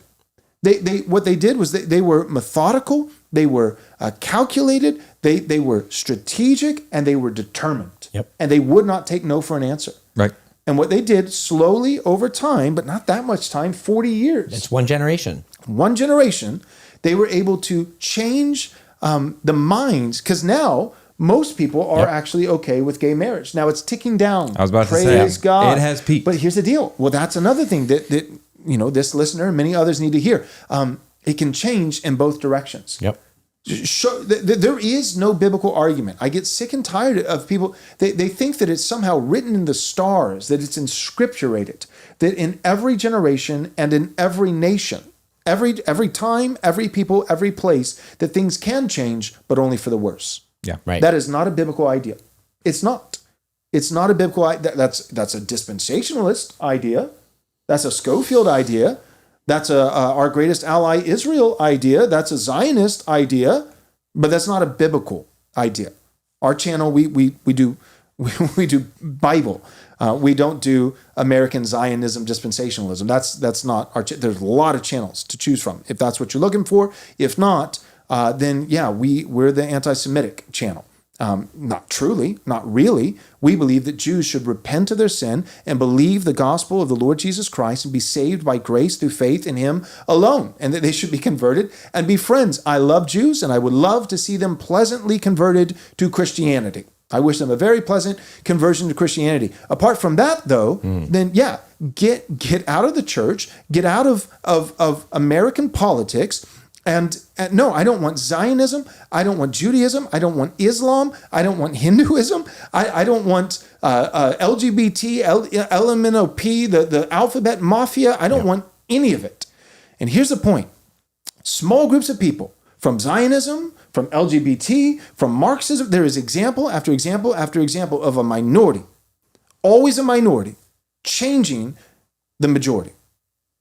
A: what they did was they were methodical, they were calculated, they were strategic, and they were determined.
E: Yep.
A: And they would not take no for an answer.
B: Right.
A: And what they did slowly over time, but not that much time, 40 years.
E: It's one generation.
A: One generation, they were able to change the minds, because now most people are actually okay with gay marriage. Now it's ticking down.
B: I was about to say,
A: praise God.
B: it has peaked.
A: But here's the deal. Well, that's another thing that this listener and many others need to hear. It can change in both directions.
E: Yep.
A: There is no biblical argument. I get sick and tired of people. They think that it's somehow written in the stars, that it's inscripturated, that in every generation and in every nation, every time, every people, every place, that things can change, but only for the worse.
B: Yeah,
E: right.
A: That is not a biblical idea. It's not. It's not a biblical idea. That's a dispensationalist idea. That's a Schofield idea. That's our greatest ally Israel idea. That's a Zionist idea, but that's not a biblical idea. Our channel, we do Bible. We don't do American Zionism dispensationalism. That's not our. There's a lot of channels to choose from if that's what you're looking for. If not, then yeah, we're the anti-Semitic channel. Not truly, not really. We believe that Jews should repent of their sin and believe the gospel of the Lord Jesus Christ and be saved by grace through faith in him alone, and that they should be converted and be friends. I love Jews, and I would love to see them pleasantly converted to Christianity. I wish them a very pleasant conversion to Christianity. Apart from that, though, then yeah, get out of the church, get out of American politics. And no, I don't want Zionism. I don't want Judaism. I don't want Islam. I don't want Hinduism. I don't want LGBT, LMNOP, the alphabet mafia. I don't want any of it. And here's the point. Small groups of people from Zionism, from LGBT, from Marxism, there is example after example after example of a minority, always a minority, changing the majority.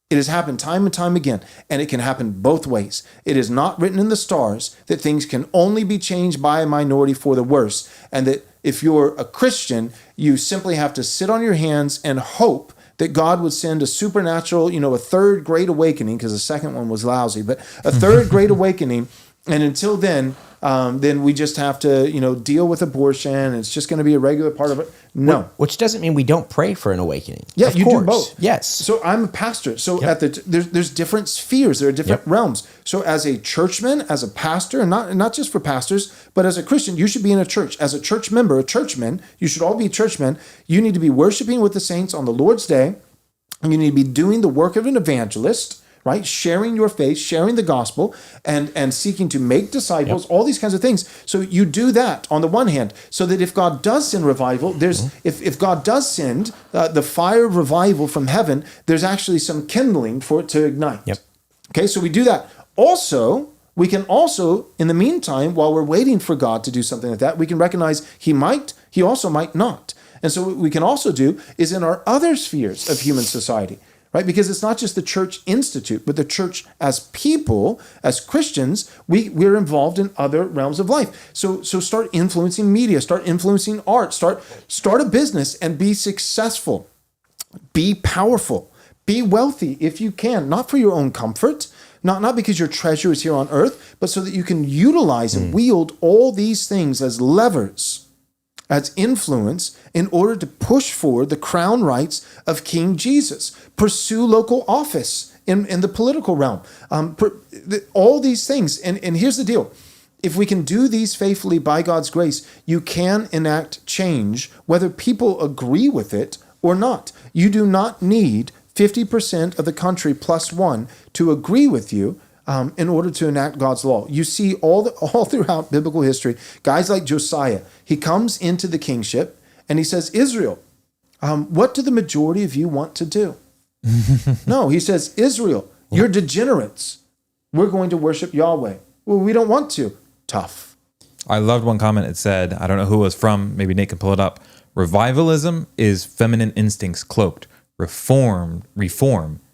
A: It has happened time and time again, and it can happen both ways. It is not written in the stars that things can only be changed by a minority for the worse, and that if you're a Christian, you simply have to sit on your hands and hope that God would send a supernatural, a third great awakening, because the second one was lousy, but a third great awakening, and until then we just have to, deal with abortion. It's just going to be a regular part of it. No.
E: Which doesn't mean we don't pray for an awakening.
A: Yeah,
E: of
A: you
E: course.
A: do both.
E: Yes.
A: So I'm a pastor. So there's different spheres. There are different realms. So as a churchman, as a pastor, and not just for pastors, but as a Christian, you should be in a church. As a church member, a churchman, you should all be churchmen. You need to be worshiping with the saints on the Lord's Day. And you need to be doing the work of an evangelist, right? Sharing your faith, sharing the gospel, and seeking to make disciples, all these kinds of things. So you do that on the one hand, so that if God does send revival, if God does send the fire of revival from heaven, there's actually some kindling for it to ignite.
E: Yep.
A: Okay, so we do that. Also, we can also, in the meantime, while we're waiting for God to do something like that, we can recognize he also might not. And so what we can also do is in our other spheres of human society, right? Because it's not just the church institute, but the church as people, as Christians, we're involved in other realms of life. So start influencing media, start influencing art, start a business and be successful, be powerful, be wealthy if you can, not for your own comfort, not because your treasure is here on earth, but so that you can utilize and wield all these things as levers, as influence in order to push forward the crown rights of King Jesus. Pursue local office in the political realm. All these things. And here's the deal. If we can do these faithfully by God's grace, you can enact change, whether people agree with it or not. You do not need 50% of the country plus one to agree with you in order to enact God's law. You see all throughout biblical history, guys like Josiah, he comes into the kingship and he says, Israel, what do the majority of you want to do? No, he says, Israel, you're degenerates. We're going to worship Yahweh. Well, we don't want to. Tough.
B: I loved one comment. It said, I don't know who it was from. Maybe Nate can pull it up. Revivalism is feminine instincts cloaked. Reform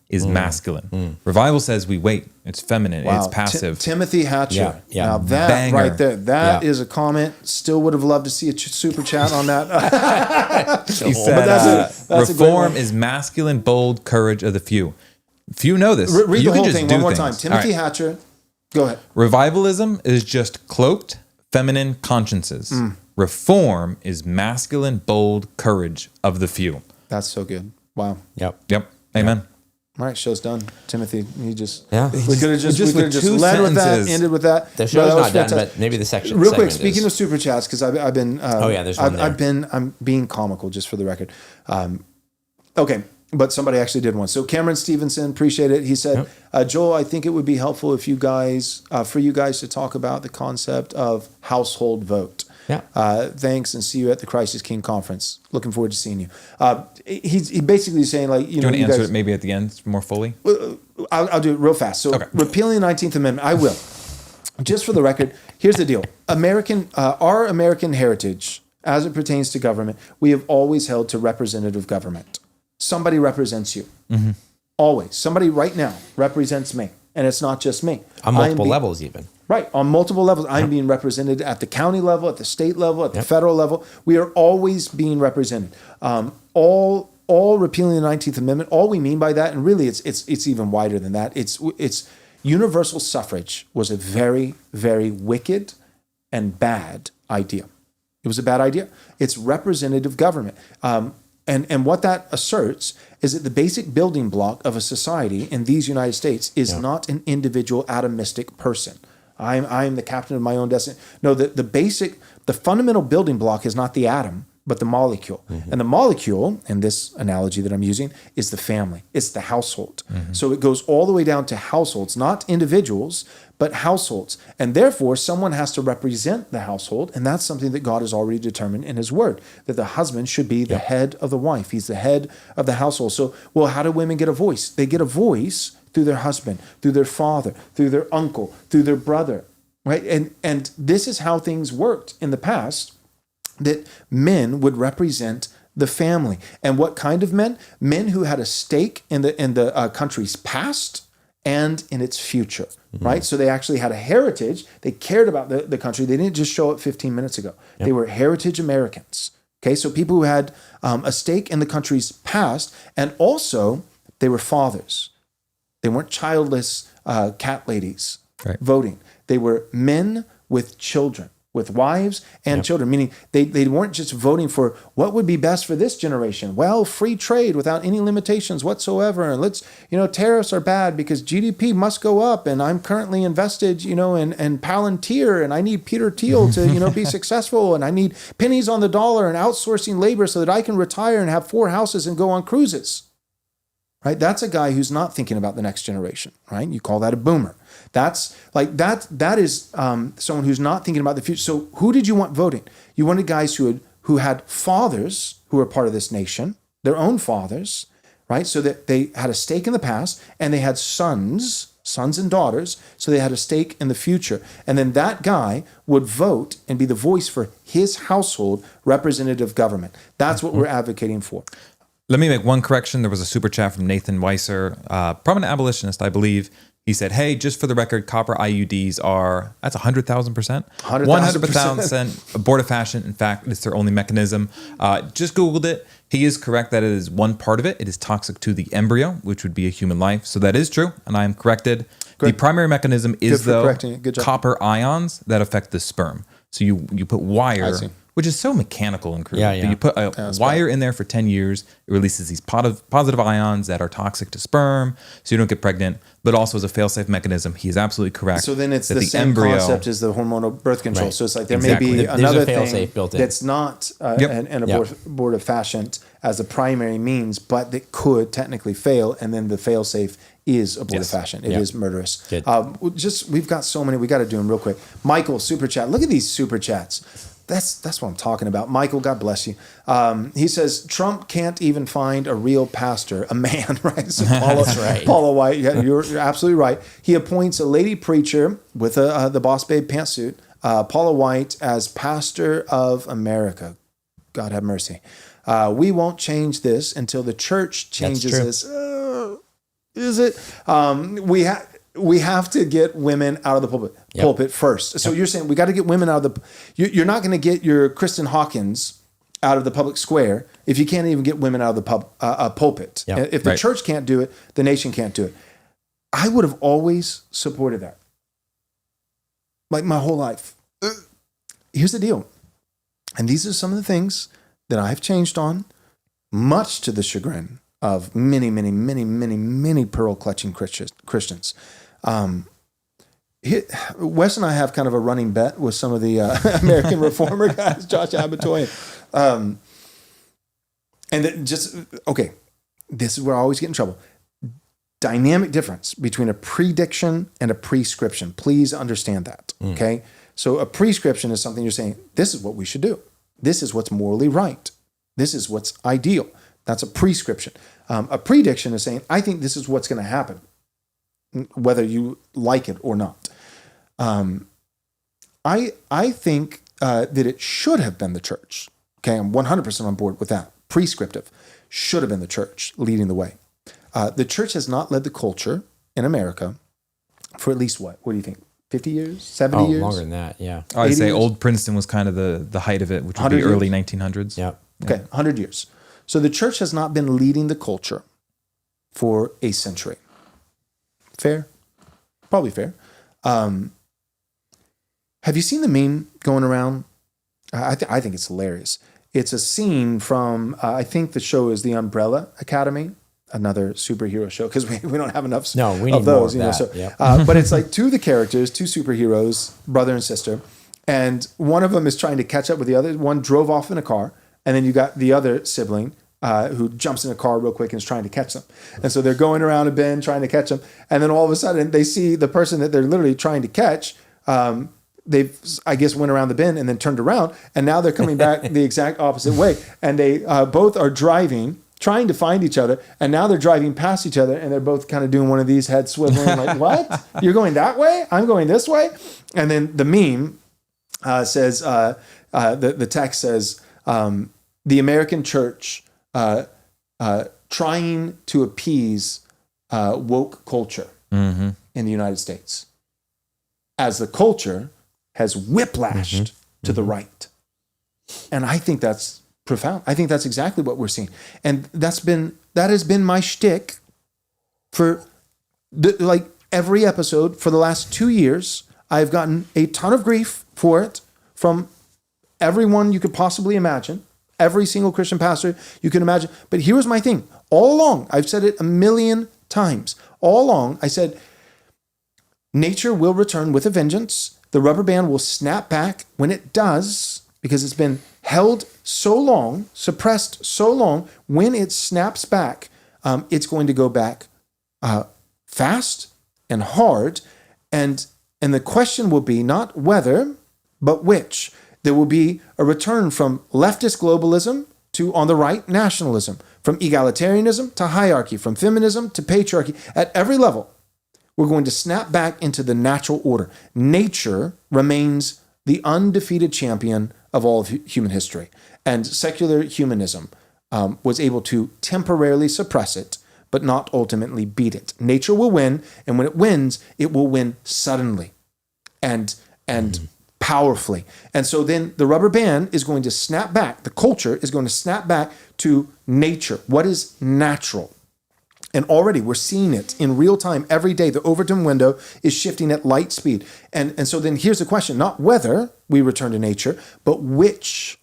B: is masculine. Revival says we wait. It's feminine.
A: Wow.
B: It's passive.
A: Timothy Hatcher.
E: Yeah.
A: Now that
B: Banger.
A: right there, that is a comment. Still would have loved to see a super chat on that.
B: He said,
A: that's a great
B: reform
A: one.
B: is masculine, bold courage of the few. Few know this.
A: Read
B: You
A: the
B: can
A: whole
B: just
A: thing
B: do
A: one more
B: things.
A: time.
B: All
A: Timothy
B: right.
A: Hatcher. Go ahead.
B: Revivalism is just cloaked feminine consciences. Reform is masculine, bold courage of the few.
A: That's so good. Wow.
B: Yep. Amen.
A: All right, show's done. Timothy, we could have
B: With
A: just
B: two
A: led with that,
B: sentences.
A: ended with that.
E: The show's
A: that was
E: not done,
A: fantastic.
E: but maybe the section.
A: Real quick,
E: segment
A: speaking
E: is.
A: of super chats, because I've been
E: there's one there.
A: I'm being comical just for the record. Okay, but somebody actually did one. So Cameron Stevenson, appreciate it. He said, Joel, I think it would be helpful if you guys, for you guys to talk about the concept of household vote.
E: Yeah.
A: Thanks, and see you at the Christ is King conference. Looking forward to seeing you. He basically saying like,
B: Do you want to answer it maybe at the end more fully?
A: I'll do it real fast. So repealing the 19th Amendment, I will. Just for the record, here's the deal. Our American heritage, as it pertains to government, we have always held to representative government. Somebody represents you. Mm-hmm. Always. Somebody right now represents me. And it's not just me.
E: On multiple levels even.
A: Right. On multiple levels. I'm being represented at the county level, at the state level, at the federal level. We are always being represented. All repealing the 19th Amendment, all we mean by that, and really it's even wider than that, it's universal suffrage was a very, very wicked and bad idea. It was a bad idea. It's representative government. And what that asserts is that the basic building block of a society in these United States is not an individual atomistic person. I'm the captain of my own destiny. No, the fundamental building block is not the atom, but the molecule. Mm-hmm. And the molecule, in this analogy that I'm using, is the family. It's the household. Mm-hmm. So it goes all the way down to households, not individuals, but households. And therefore, someone has to represent the household, and that's something that God has already determined in his word, that the husband should be the head of the wife. He's the head of the household. So, well, how do women get a voice? They get a voice through their husband, through their father, through their uncle, through their brother, right? And this is how things worked in the past, that men would represent the family. And what kind of men? Men who had a stake in the country's past and in its future, right? So they actually had a heritage. They cared about the country. They didn't just show up 15 minutes ago. They were heritage Americans, okay? So people who had a stake in the country's past, and also they were fathers. They weren't childless cat ladies voting. They were men with children, with wives and children, meaning they weren't just voting for what would be best for this generation. Well, free trade without any limitations whatsoever. And tariffs are bad because GDP must go up. And I'm currently invested, in Palantir, and I need Peter Thiel to, be successful. And I need pennies on the dollar and outsourcing labor so that I can retire and have 4 houses and go on cruises. Right? That's a guy who's not thinking about the next generation, right? You call that a boomer. That is someone who's not thinking about the future. So who did you want voting? You wanted guys who had fathers who were part of this nation, their own fathers, right? So that they had a stake in the past, and they had sons and daughters, so they had a stake in the future. And then that guy would vote and be the voice for his household, representative government. That's what we're advocating for.
B: Let me make one correction. There was a super chat from Nathan Weiser, prominent abolitionist, I believe. He said, hey, just for the record, copper IUDs that's 100,000%. 100,000% abortifacient. In fact, it's their only mechanism. Just Googled it. He is correct that it is one part of it. It is toxic to the embryo, which would be a human life. So that is true, and I am corrected. Great. The primary mechanism is, copper ions that affect the sperm. So you put wire, which is so mechanical and crude. But you put a wire in there for 10 years, it releases these positive ions that are toxic to sperm, so you don't get pregnant, but also as a fail-safe mecanism. He is absolutely correct.
A: So then it's the same concept as the hormonal birth control. Right. So it's like there may be another thing that's not an abortifacient as the primary means, but that could technically fail, and then the fail-safe is abortifacient. It is murderous. We've got so many. We got to do them real quick. Michael, super chat. Look at these super chats. That's what I'm talking about. Michael, God bless you. He says, Trump can't even find a real pastor, a man, right? So
E: That's right.
A: Paula White, you're absolutely right. He appoints a lady preacher with the Boss Babe pantsuit, Paula White, as pastor of America. God have mercy. We won't change this until the church changes this. Is it? We have to get women out of the pulpit first. So you're saying we got to get women out of the... You're not going to get your Kristen Hawkins out of the public square if you can't even get women out of the pulpit. If the church can't do it, the nation can't do it. I would have always supported that. Like my whole life. Here's the deal. And these are some of the things that I've changed on, much to the chagrin of many, many, many, many, many pearl-clutching Christians. Wes and I have kind of a running bet with some of the American Reformer guys, Josh Abitoy. this is where I always get in trouble. Dynamic difference between a prediction and a prescription. Please understand that, okay? So a prescription is something you're saying, this is what we should do. This is what's morally right. This is what's ideal. That's a prescription. A prediction is saying, I think this is what's going to happen, whether you like it or not. I think that it should have been the church. Okay, I'm 100% on board with that. Prescriptive. Should have been the church leading the way. The church has not led the culture in America for at least what? What do you think? 50 years? 70 years?
E: Longer than that, yeah.
B: I'd say
A: years?
B: Old Princeton was kind of the height of it, which would be early 1900s.
E: Yeah.
A: Okay, 100 years. So the church has not been leading the culture for a century. Fair? Probably fair. Have you seen the meme going around? I think it's hilarious. It's a scene from, I think the show is The Umbrella Academy, another superhero show, because we don't have enough
E: No, we need
A: of those.
E: more of
A: So,
E: that, yep.
A: but it's like two of the characters, two superheroes, brother and sister, and one of them is trying to catch up with the other. One drove off in a car, and then you got the other sibling who jumps in a car real quick and is trying to catch them. And so they're going around a bend trying to catch them, and then all of a sudden they see the person that they're literally trying to catch. They've, I guess, went around the bend and then turned around, and now they're coming back the exact opposite way. And they both are driving, trying to find each other, and now they're driving past each other, and they're both kind of doing one of these head swiveling, like, what? You're going that way? I'm going this way? And then the meme says, the text says, the American church trying to appease woke culture in the United States, as the culture has whiplashed to the right. And I think that's profound. I think that's exactly what we're seeing. And that has been my shtick for like every episode for the last 2 years. I've gotten a ton of grief for it from everyone you could possibly imagine, every single Christian pastor you can imagine. But here's my thing. All along, I've said it a million times. All along, I said, nature will return with a vengeance. The rubber band will snap back when it does, because it's been held so long, suppressed so long. When it snaps back, it's going to go back fast and hard. And the question will be not whether, but which. There will be a return from leftist globalism to, on the right, nationalism, from egalitarianism to hierarchy, from feminism to patriarchy. At every level, we're going to snap back into the natural order. Nature remains the undefeated champion of all of human history. And secular humanism was able to temporarily suppress it, but not ultimately beat it. Nature will win, and when it wins, it will win suddenly and powerfully. And so then the rubber band is going to snap back. The culture is going to snap back to nature. What is natural? And already we're seeing it in real time every day. The Overton window is shifting at light speed. And so then here's the question, not whether we return to nature, but which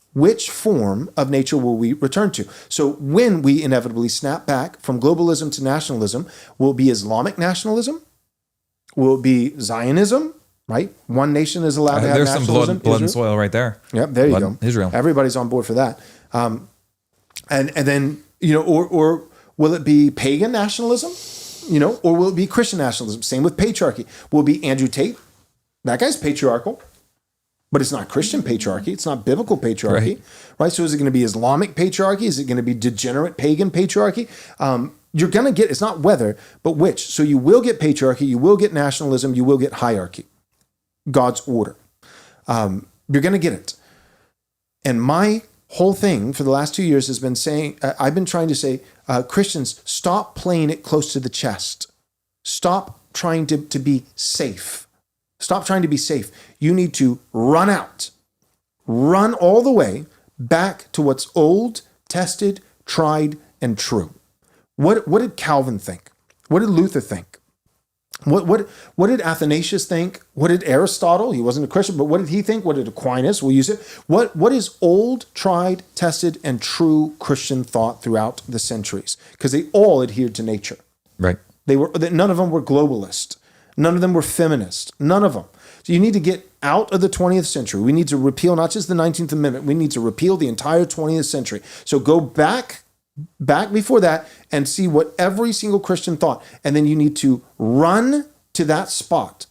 A: form of nature will we return to? So when we inevitably snap back from globalism to nationalism, will it be Islamic nationalism? Will it be Zionism? Right? One nation is allowed to have
B: there's
A: nationalism.
B: some blood and soil right there.
A: Yep, there you go.
B: Israel.
A: Everybody's on board for that. And then, or will it be pagan nationalism? Or will it be Christian nationalism? Same with patriarchy. Will it be Andrew Tate? That guy's patriarchal, but it's not Christian patriarchy. It's not biblical patriarchy, right? So is it going to be Islamic patriarchy? Is it going to be degenerate pagan patriarchy? You're going to get, it's not whether, but which. So you will get patriarchy, you will get nationalism, you will get hierarchy. God's order. You're going to get it. And my whole thing for the last 2 years has been saying, I've been trying to say, Christians, stop playing it close to the chest. Stop trying to be safe. Stop trying to be safe. You need to run out. Run all the way back to what's old, tested, tried, and true. What did Calvin think? What did Luther think? What did Athanasius think? What did Aristotle? He wasn't a Christian, but what did he think? What did Aquinas? We'll use it. What is old, tried, tested, and true Christian thought throughout the centuries? Because they all adhered to nature.
B: Right.
A: None of them were globalist. None of them were feminist. None of them. So you need to get out of the 20th century. We need to repeal not just the 19th Amendment. We need to repeal the entire 20th century. So go back back before that and see what every single Christian thought. And then you need to run to that spot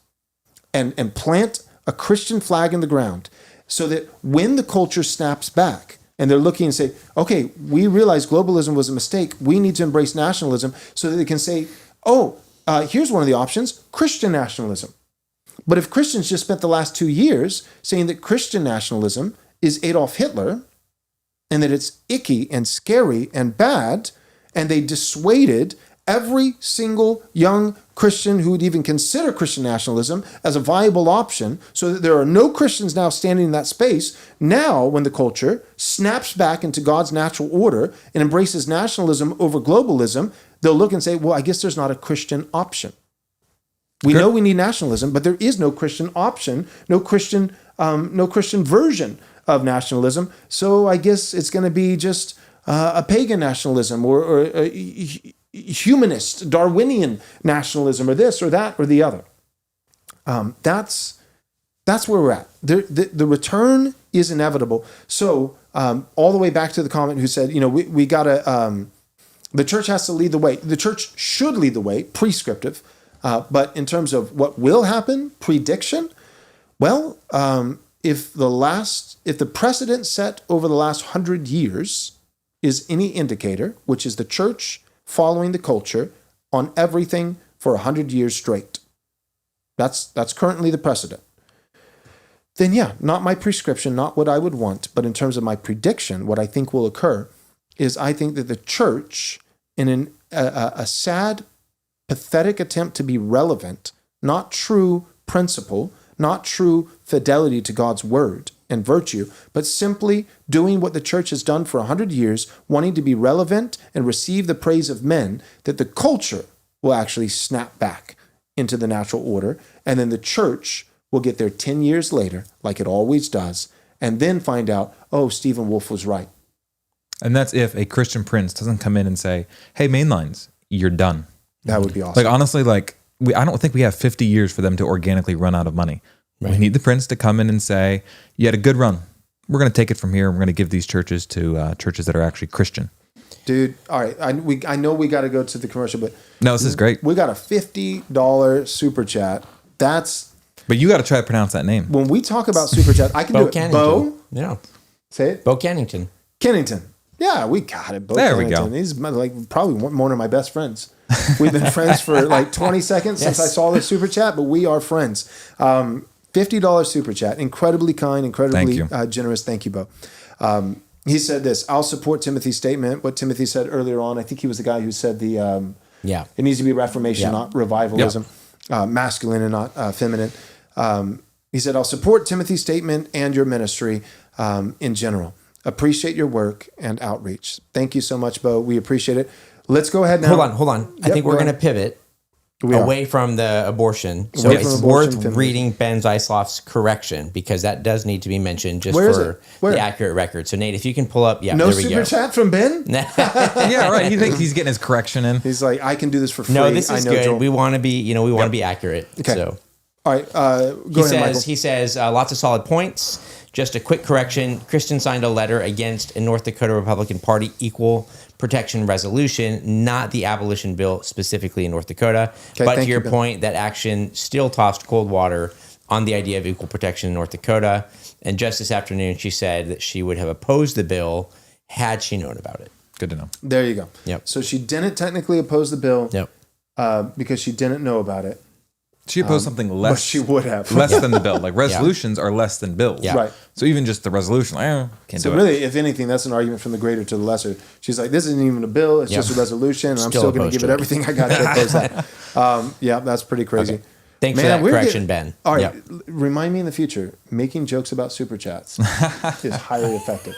A: and plant a Christian flag in the ground so that when the culture snaps back and they're looking and say, okay, we realize globalism was a mistake. We need to embrace nationalism, so that they can say, here's one of the options, Christian nationalism. But if Christians just spent the last 2 years saying that Christian nationalism is Adolf Hitler and that it's icky and scary and bad, and they dissuaded every single young Christian who would even consider Christian nationalism as a viable option, so that there are no Christians now standing in that space. Now, when the culture snaps back into God's natural order and embraces nationalism over globalism, they'll look and say, well, I guess there's not a Christian option. We know we need nationalism, but there is no Christian option, no Christian version of nationalism. So I guess it's going to be just a pagan nationalism or a humanist, Darwinian nationalism, or this or that or the other. That's where we're at. The return is inevitable. So all the way back to the comment who said, we got to, the church has to lead the way. The church should lead the way, prescriptive. But in terms of what will happen, prediction, well, if the precedent set over the last 100 years is any indicator, which is the church following the culture on everything for 100 years straight, that's currently the precedent. Then yeah, not my prescription, not what I would want, but in terms of my prediction, what I think will occur is I think that the church, in a sad, pathetic attempt to be relevant, not true principle, not true fidelity to God's word and virtue, but simply doing what the church has done for 100 years, wanting to be relevant and receive the praise of men, that the culture will actually snap back into the natural order, and then the church will get there 10 years later, like it always does, and then find out, oh, Stephen Wolfe was right.
B: And that's if a Christian prince doesn't come in and say, hey, mainlines, you're done.
A: That would be awesome.
B: Like, honestly, I don't think we have 50 years for them to organically run out of money. Right. We need the prince to come in and say, you had a good run. We're going to take it from here. And we're going to give these churches to churches that are actually Christian.
A: Dude, all right. I know we got to go to the commercial, but
B: no, this is great.
A: We got a $50 super chat.
B: But you got to try to pronounce that name.
A: When we talk about super chat, I can do it.
E: Cannington.
A: Bo?
E: Yeah.
A: Say it.
E: Bo Cannington.
A: Kennington. Yeah, we got it. Bo
B: there
A: Kennington.
B: We go.
A: He's like probably one of my best friends. We've been friends for like 20 seconds since I saw the super chat, but we are friends. $50 super chat. Incredibly kind, incredibly generous. Thank you, Bo. He said this, I'll support Timothy's statement. What Timothy said earlier on, I think he was the guy who said it needs to be reformation, not revivalism, masculine and not feminine. He said, I'll support Timothy's statement and your ministry in general. Appreciate your work and outreach. Thank you so much, Bo. We appreciate it. Let's go ahead now.
E: Hold on. I think we're going to pivot away from the abortion. So it's worth reading Ben Zeisloff's correction, because that does need to be mentioned just for the accurate record. So Nate, if you can pull up, there we go.
A: No super chat from Ben?
B: Yeah, right. You think he's getting his correction in?
A: He's like, I can do this for free.
E: No, this is good. Joel. We want to be, want to be accurate.
A: Okay.
E: So.
A: All right. Go ahead, Michael.
E: He says, lots of solid points. Just a quick correction. Kristen signed a letter against a North Dakota Republican Party equal protection resolution, not the abolition bill specifically in North Dakota. Okay, but to your point, that action still tossed cold water on the idea of equal protection in North Dakota. And just this afternoon, she said that she would have opposed the bill had she known about it.
B: Good to know.
A: There you go.
E: Yep.
A: So she didn't technically oppose the bill because she didn't know about it.
B: She opposed something less.
A: But she would have.
B: Less than the bill. Like resolutions are less than bills.
A: Yeah. Right.
B: So even just the resolution, can't do it.
A: So really, if anything, that's an argument from the greater to the lesser. She's like, this isn't even a bill. It's just a resolution. And I'm still going to give it everything I got to oppose that. That's pretty crazy.
E: Okay. Thanks for that correction, Ben.
A: All right. Remind me in the future, making jokes about super chats is highly effective,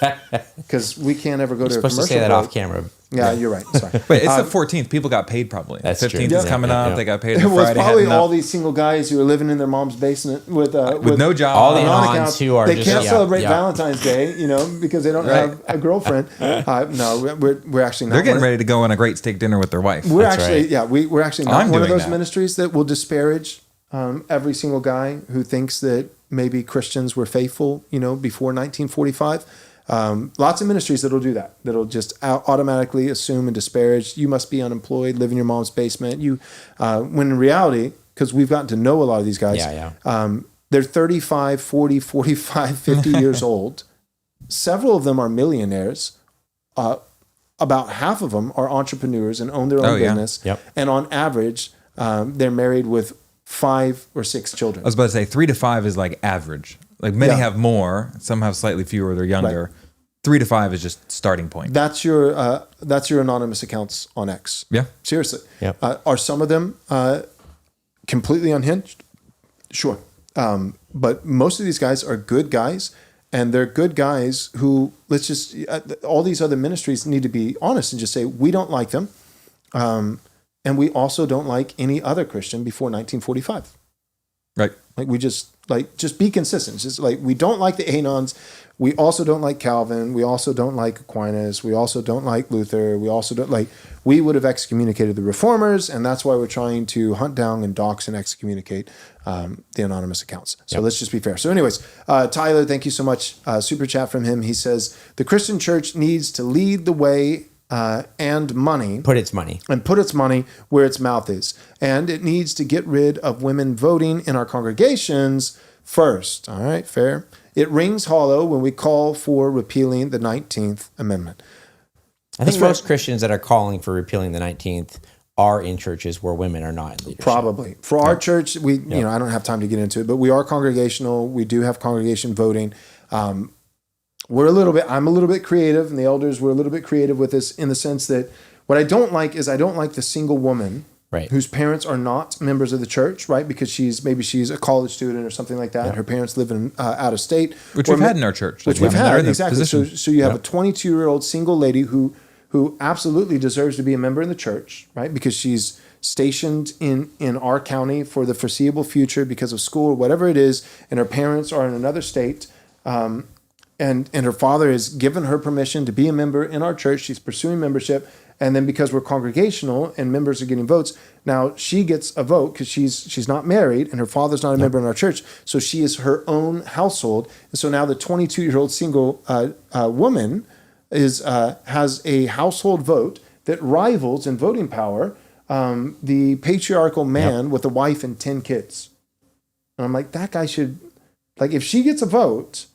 A: because we can't ever go to a commercial.
E: Supposed to say that off camera.
A: Yeah, you're right. Sorry.
B: Wait, it's the 14th. People got paid probably.
E: That's
B: 15th
E: true.
B: is coming up. They got paid.
A: It was
B: Friday,
A: probably all these single guys who are living in their mom's basement with
B: no job.
E: All the non-accounts who are
A: they can't celebrate Valentine's Day, because they don't have a girlfriend. No, we're actually not.
B: They're getting ready to go on a great steak dinner with their wife.
A: We're actually we're actually not one of those ministries that will disparage every single guy who thinks that maybe Christians were faithful, before 1945. Lots of ministries that'll do that. That'll just automatically assume and disparage. You must be unemployed, live in your mom's basement. When in reality, because we've gotten to know a lot of these guys, they're 35, 40, 45, 50 years old. Several of them are millionaires. About half of them are entrepreneurs and own their own business.
E: Yep.
A: And on average, they're married with 5 or 6 children.
B: I was about to say 3 to 5 is like average. Like many have more, some have slightly fewer, they're younger. Right. 3 to 5 is just starting point.
A: That's your anonymous accounts on X.
B: Yeah.
A: Seriously.
E: Yeah.
A: Are some of them completely unhinged? Sure. But most of these guys are good guys, and they're good guys who, all these other ministries need to be honest and just say, we don't like them. And we also don't like any other Christian before 1945.
B: Right.
A: Like we just be consistent. It's just like, we don't like the Anons. We also don't like Calvin. We also don't like Aquinas. We also don't like Luther. We also don't we would have excommunicated the reformers. And that's why we're trying to hunt down and dox and excommunicate the anonymous accounts. So let's just be fair. So anyways, Tyler, thank you so much. Super chat from him. He says, the Christian church needs to lead the way and money.
E: Put its money
A: where its mouth is. And it needs to get rid of women voting in our congregations first. All right, fair. It rings hollow when we call for repealing the 19th Amendment.
E: I think most Christians that are calling for repealing the 19th are in churches where women are not in leadership.
A: Probably. For our church, I don't have time to get into it, but we are congregational. We do have congregation voting. I'm a little bit creative, and the elders were a little bit creative with this in the sense that what I don't like the single woman whose parents are not members of the church, right? Because she's a college student or something like that. Yeah. Her parents live in out of state.
B: Which we've had in our church.
A: Which we've had, exactly. So you have a 22-year-old single lady who absolutely deserves to be a member in the church, right? Because she's stationed in our county for the foreseeable future because of school or whatever it is, and her parents are in another state. And her father has given her permission to be a member in our church. She's pursuing membership. And then because we're congregational and members are getting votes, now she gets a vote because she's not married and her father's not a member in our church. So she is her own household. And so now the 22-year-old single woman has a household vote that rivals in voting power the patriarchal man with a wife and 10 kids. And I'm like, that guy should, if she gets a vote,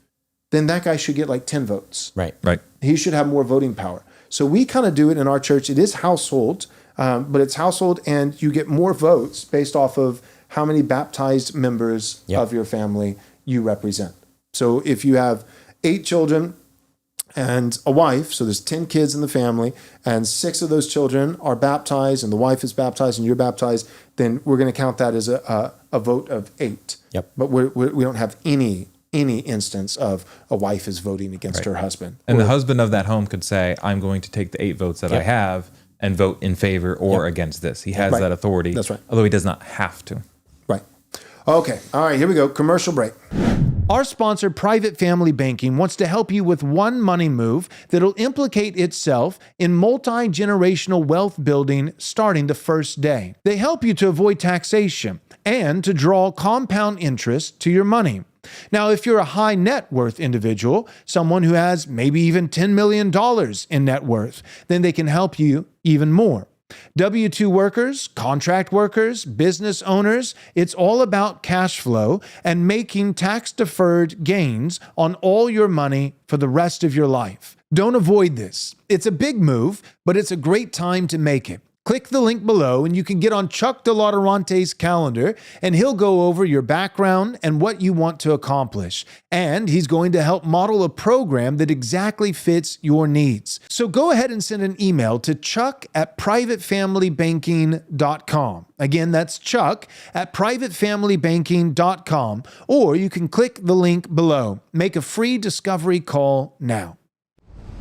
A: then that guy should get 10 votes.
E: Right.
A: He should have more voting power. So we kind of do it in our church. It is household, but it's household, and you get more votes based off of how many baptized members of your family you represent. So if you have 8 children and a wife, so there's 10 kids in the family, and 6 of those children are baptized, and the wife is baptized, and you're baptized, then we're going to count that as a vote of 8.
E: Yep.
A: But we don't have any instance of a wife is voting against her husband.
B: And the husband of that home could say, I'm going to take the 8 votes that I have and vote in favor or against this. He has that authority.
A: That's right.
B: Although he does not have to.
A: Right. Okay. All right, here we go. Commercial break. Our sponsor, Private Family Banking, wants to help you with one money move that'll implicate itself in multi-generational wealth building starting the first day. They help you to avoid taxation and to draw compound interest to your money. Now, if you're a high net worth individual, someone who has maybe even $10 million in net worth, then they can help you even more. W-2 workers, contract workers, business owners, it's all about cash flow and making tax-deferred gains on all your money for the rest of your life. Don't avoid this. It's a big move, but it's a great time to make it. Click the link below and you can get on Chuck DeLauterante's calendar, and he'll go over your background and what you want to accomplish. And he's going to help model a program that exactly fits your needs. So go ahead and send an email to chuck@privatefamilybanking.com. Again, that's chuck@privatefamilybanking.com, or you can click the link below. Make a free discovery call now.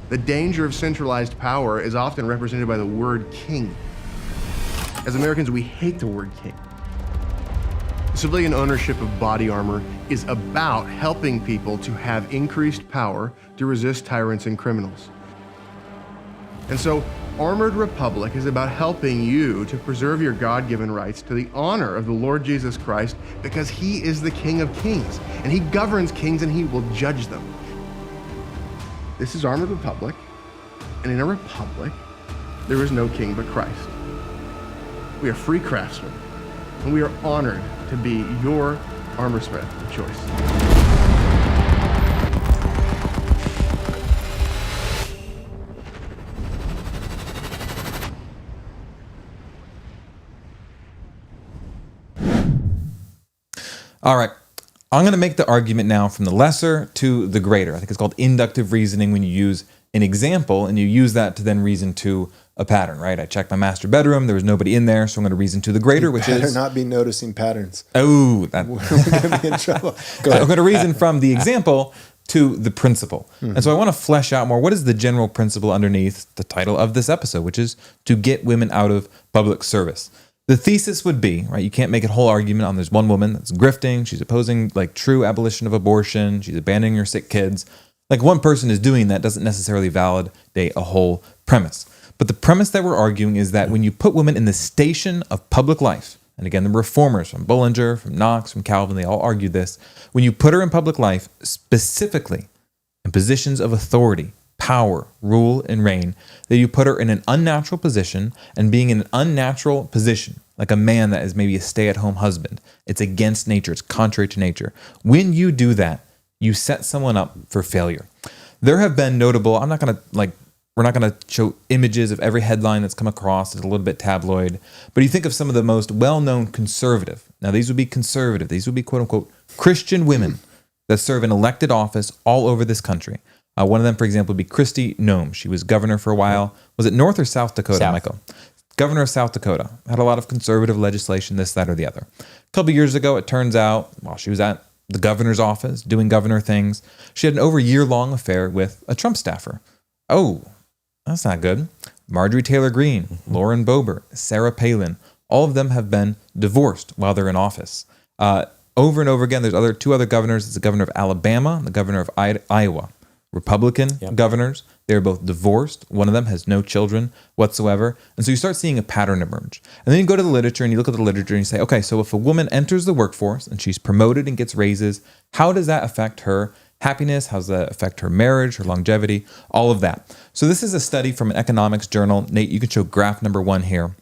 F: The danger of centralized power is often represented by the word king. As Americans, we hate the word king. Civilian ownership of body armor is about helping people to have increased power to resist tyrants and criminals. And so, Armored Republic is about helping you to preserve your God-given rights to the honor of the Lord Jesus Christ, because he is the King of Kings, and he governs kings and he will judge them. This is Armored Republic, and in a republic, there is no king but Christ. We are free craftsmen, and we are honored to be your armorsmith of choice.
B: All right. I'm going to make the argument now from the lesser to the greater. I think it's called inductive reasoning when you use an example and you use that to then reason to a pattern, right? I checked my master bedroom. There was nobody in there, so I'm going to reason to the greater, which is...
A: better not be noticing patterns.
B: Oh, that...
A: We're going to be in trouble. Go ahead.
B: I'm going to reason from the example to the principle. Mm-hmm. And so I want to flesh out more, what is the general principle underneath the title of this episode, which is to get women out of public service. The thesis would be, right, you can't make a whole argument on there's one woman that's grifting, she's opposing like true abolition of abortion, she's abandoning her sick kids. Like one person is doing that doesn't necessarily validate a whole premise. But the premise that we're arguing is that when you put women in the station of public life, and again, the reformers from Bullinger, from Knox, from Calvin, they all argued this, when you put her in public life, specifically in positions of authority, power, rule, and reign, that you put her in an unnatural position, and being in an unnatural position, like a man that is maybe a stay-at-home husband, it's against nature, it's contrary to nature. When you do that, you set someone up for failure. There have been notable, we're not going to show images of every headline that's come across, it's a little bit tabloid, but you think of some of the most well-known conservative, now these would be conservative, these would be quote-unquote Christian women that serve in elected office all over this country. One of them, for example, would be Kristi Noem. She was governor for a while. Was it North or South Dakota,
E: South.
B: Michael? Governor of South Dakota. Had a lot of conservative legislation, this, that, or the other. A couple years ago, it turns out, while she was at the governor's office doing governor things, she had an over year-long affair with a Trump staffer. Oh, that's not good. Marjorie Taylor Greene, Lauren Boebert, Sarah Palin, all of them have been divorced while they're in office. Over and over again, there's two other governors. It's the governor of Alabama and the governor of Iowa. Republican governors, they're both divorced. One of them has no children whatsoever. And so you start seeing a pattern emerge. And then you go to the literature and you look at the literature and you say, okay, so if a woman enters the workforce and she's promoted and gets raises, how does that affect her happiness? How does that affect her marriage, her longevity, all of that? So this is a study from an economics journal. Nate, you can show graph number 1 here.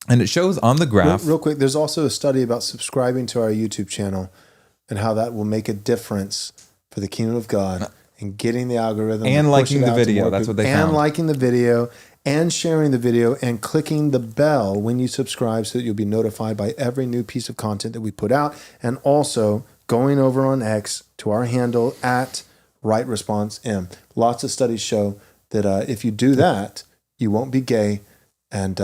B: And it shows on the graph.
A: Real quick, there's also a study about subscribing to our YouTube channel and how that will make a difference for the kingdom of God. And getting the algorithm
B: and liking the video. That's what they found.
A: And liking the video and sharing the video and clicking the bell when you subscribe so that you'll be notified by every new piece of content that we put out. And also going over on X to our handle at RightResponseM. Lots of studies show that if you do that, you won't be gay. And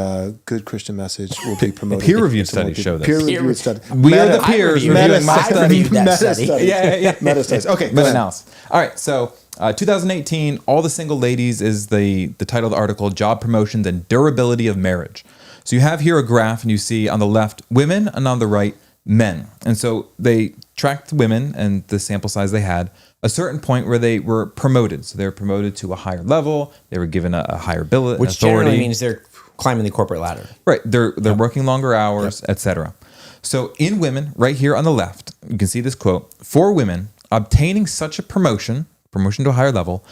A: good Christian message will be promoted.
B: Peer-reviewed studies show this.
A: Peer-reviewed study.
B: We are the peers reviewing my study.
A: Meta studies.
B: Yeah.
A: Meta studies. Okay.
B: Meta-analysis. All right. So 2018, All the Single Ladies is the title of the article, Job Promotions and Durability of Marriage. So you have here a graph and you see on the left women and on the right men. And so they tracked women and the sample size they had a certain point where they were promoted. So they were promoted to a higher level. They were given a higher billet,
E: which
B: authority.
E: Generally means they're climbing the corporate ladder.
B: Right. They're working longer hours, etc. So in women, right here on the left, you can see this quote, for women, obtaining such a promotion to a higher level,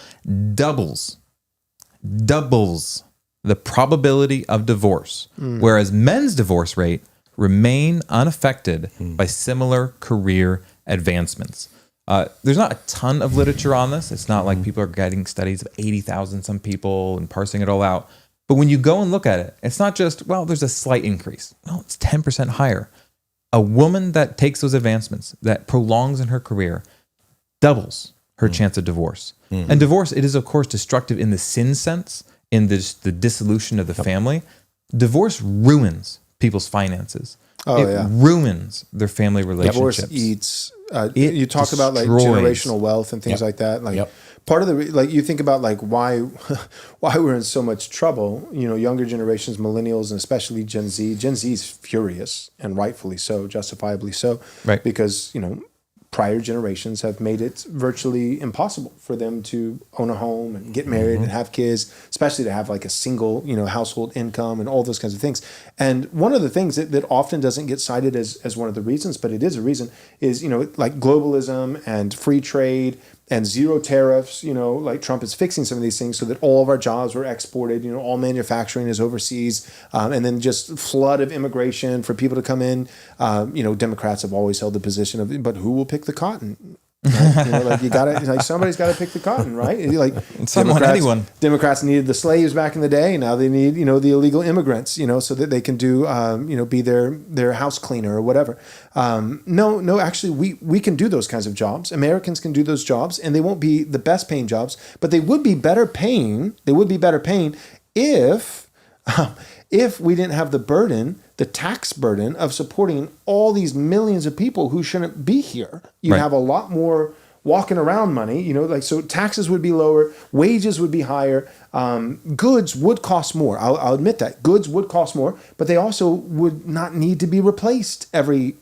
B: doubles the probability of divorce, whereas men's divorce rate remain unaffected by similar career advancements. There's not a ton of literature on this. It's not like people are getting studies of 80,000 some people and parsing it all out. But when you go and look at it, it's not just, well, there's a slight increase. No, it's 10% higher. A woman that takes those advancements, that prolongs in her career, doubles her chance of divorce. And divorce, it is, of course, destructive in the sin sense, in the dissolution of the family. Divorce ruins people's finances. It ruins their family relationships.
A: Divorce eats. You talk about like generational wealth and things like that. Like part of the you think about like why we're in so much trouble. You know, younger generations, millennials, and especially Gen Z. Gen Z is furious, and rightfully so, justifiably so,
B: right? Because
A: prior generations have made it virtually impossible for them to own a home and get married and have kids, especially to have like a single, household income and all those kinds of things. And one of the things that often doesn't get cited as one of the reasons, but it is a reason, is, like globalism and free trade and zero tariffs, like Trump is fixing some of these things so that all of our jobs were exported, all manufacturing is overseas, and then just flood of immigration for people to come in. Democrats have always held the position of, but who will pick the cotton? Right? You gotta, somebody's got to pick the cotton, right?
B: Anyone.
A: Democrats needed the slaves back in the day. Now they need, the illegal immigrants, so that they can do, be their house cleaner or whatever. No, actually, we can do those kinds of jobs. Americans can do those jobs, and they won't be the best paying jobs, but they would be better paying. They would be better paying if we didn't have the tax burden of supporting all these millions of people who shouldn't be here. You'd have a lot more walking around money, so taxes would be lower, wages would be higher, goods would cost more. I'll admit that. Goods would cost more, but they also would not need to be replaced every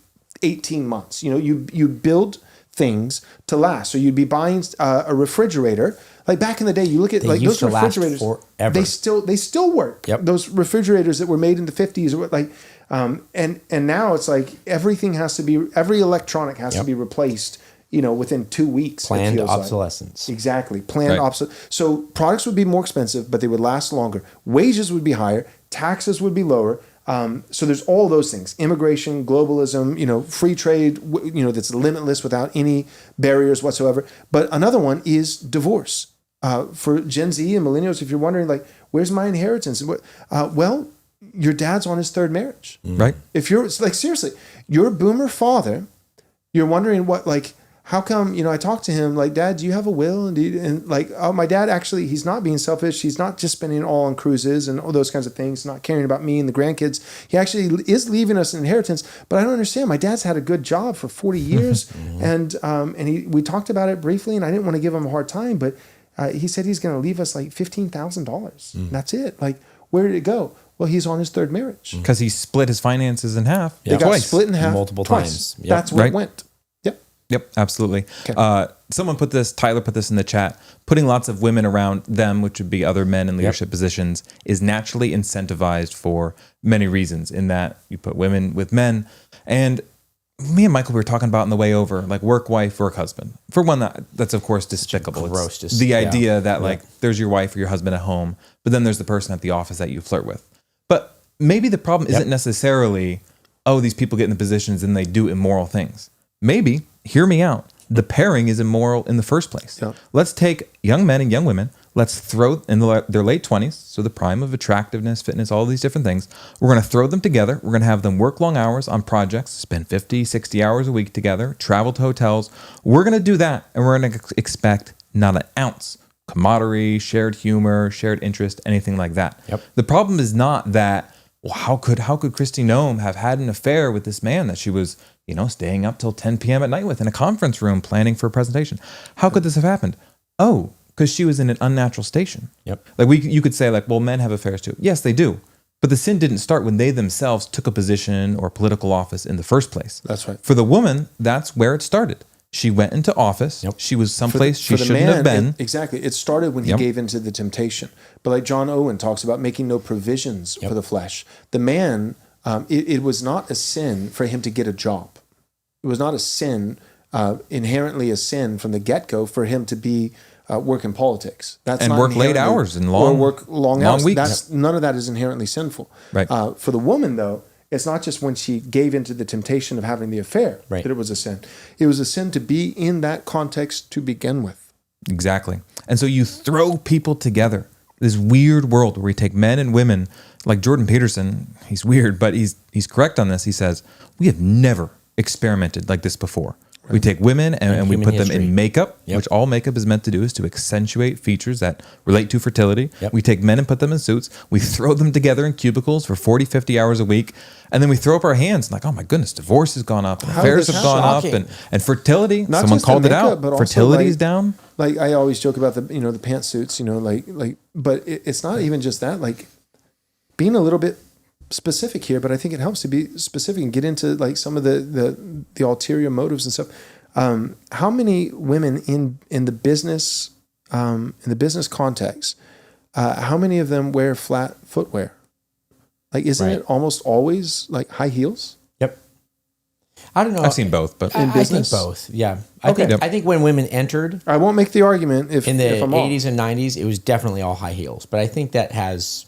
A: 18 months. You build things to last. So you'd be buying a refrigerator. Like back in the day, you look at those refrigerators. Forever. They still work.
E: Yep.
A: Those refrigerators that were made in the 50s, and now it's like every electronic has to be replaced. Within 2 weeks.
E: Planned obsolescence.
A: Like. Exactly. Planned obsolescence. So products would be more expensive, but they would last longer. Wages would be higher. Taxes would be lower. So there's all those things: immigration, globalism, free trade, that's limitless without any barriers whatsoever. But another one is divorce. For Gen Z and millennials, if you're wondering, where's my inheritance? Well, your dad's on his third marriage.
B: Right.
A: If you're seriously, your boomer father, you're wondering how come, I talked to him, Dad, do you have a will? And my dad, actually, he's not being selfish. He's not just spending it all on cruises and all those kinds of things, not caring about me and the grandkids. He actually is leaving us an inheritance, but I don't understand. My dad's had a good job for 40 years. And we talked about it briefly, and I didn't want to give him a hard time, but he said he's going to leave us $15,000. That's it. Where did it go? Well, he's on his third marriage.
B: Because he split his finances in half.
A: They got split in half
E: multiple
A: twice.
E: times. Yep.
A: That's where it went.
B: Yep, absolutely.
A: Okay.
B: Tyler put this in the chat. Putting lots of women around them, which would be other men in leadership positions, is naturally incentivized for many reasons, in that you put women with men. And me and Michael were talking about on the way over, work wife, work husband. For one, that's of course despicable.
E: Gross.
B: It's the idea that there's your wife or your husband at home, but then there's the person at the office that you flirt with. But maybe the problem isn't necessarily, these people get in the positions and they do immoral things. Maybe, hear me out, the pairing is immoral in the first place. Yeah. Let's take young men and young women, let's throw in their late 20s, so the prime of attractiveness, fitness, all these different things. We're going to throw them together. We're going to have them work long hours on projects, spend 50, 60 hours a week together, travel to hotels. We're going to do that, and we're going to expect not an ounce camaraderie, shared humor, shared interest, anything like that.
E: Yep.
B: The problem is not that, how could Kristi Noem have had an affair with this man that she was staying up till 10 p.m. at night with in a conference room planning for a presentation? How could this have happened? Because she was in an unnatural station.
E: Yep.
B: You could say men have affairs too. Yes, they do. But the sin didn't start when they themselves took a position or political office in the first place.
A: That's right.
B: For the woman, that's where it started. She went into office. Yep. She was someplace she shouldn't have been.
A: Exactly. It started when he gave into the temptation. But like John Owen talks about making no provisions for the flesh. The man, it was not a sin for him to get a job. It was not a sin, inherently a sin from the get-go for him to be work in politics. That's
B: and
A: not
B: work late hours and long,
A: or work long hours.
B: Weeks.
A: None of that is inherently sinful.
B: Right.
A: For the woman, though, it's not just when she gave into the temptation of having the affair that it was a sin. It was a sin to be in that context to begin with.
B: Exactly. And so you throw people together. This weird world where we take men and women, like Jordan Peterson, he's weird, but he's correct on this. He says, we have never experimented like this before. Right. We take women and we put them in makeup, which all makeup is meant to do is to accentuate features that relate to fertility. Yep. We take men and put them in suits. We throw them together in cubicles for 40, 50 hours a week. And then we throw up our hands and oh my goodness, divorce has gone up, and affairs have gone up, and fertility,
A: not
B: someone called it out. Fertility is down.
A: Like I always joke about the the pantsuits, but it's not even just that. Being a little bit specific here, but I think it helps to be specific and get into some of the ulterior motives and stuff. How many women in the business context, how many of them wear flat footwear? Isn't it almost always high heels?
E: Yep. I don't know.
B: I've seen both, but
E: I think both. Yeah. I think when women entered
A: I won't make the argument if
E: in the
A: if I'm
E: 80s and 90s, it was definitely all high heels. But I think that has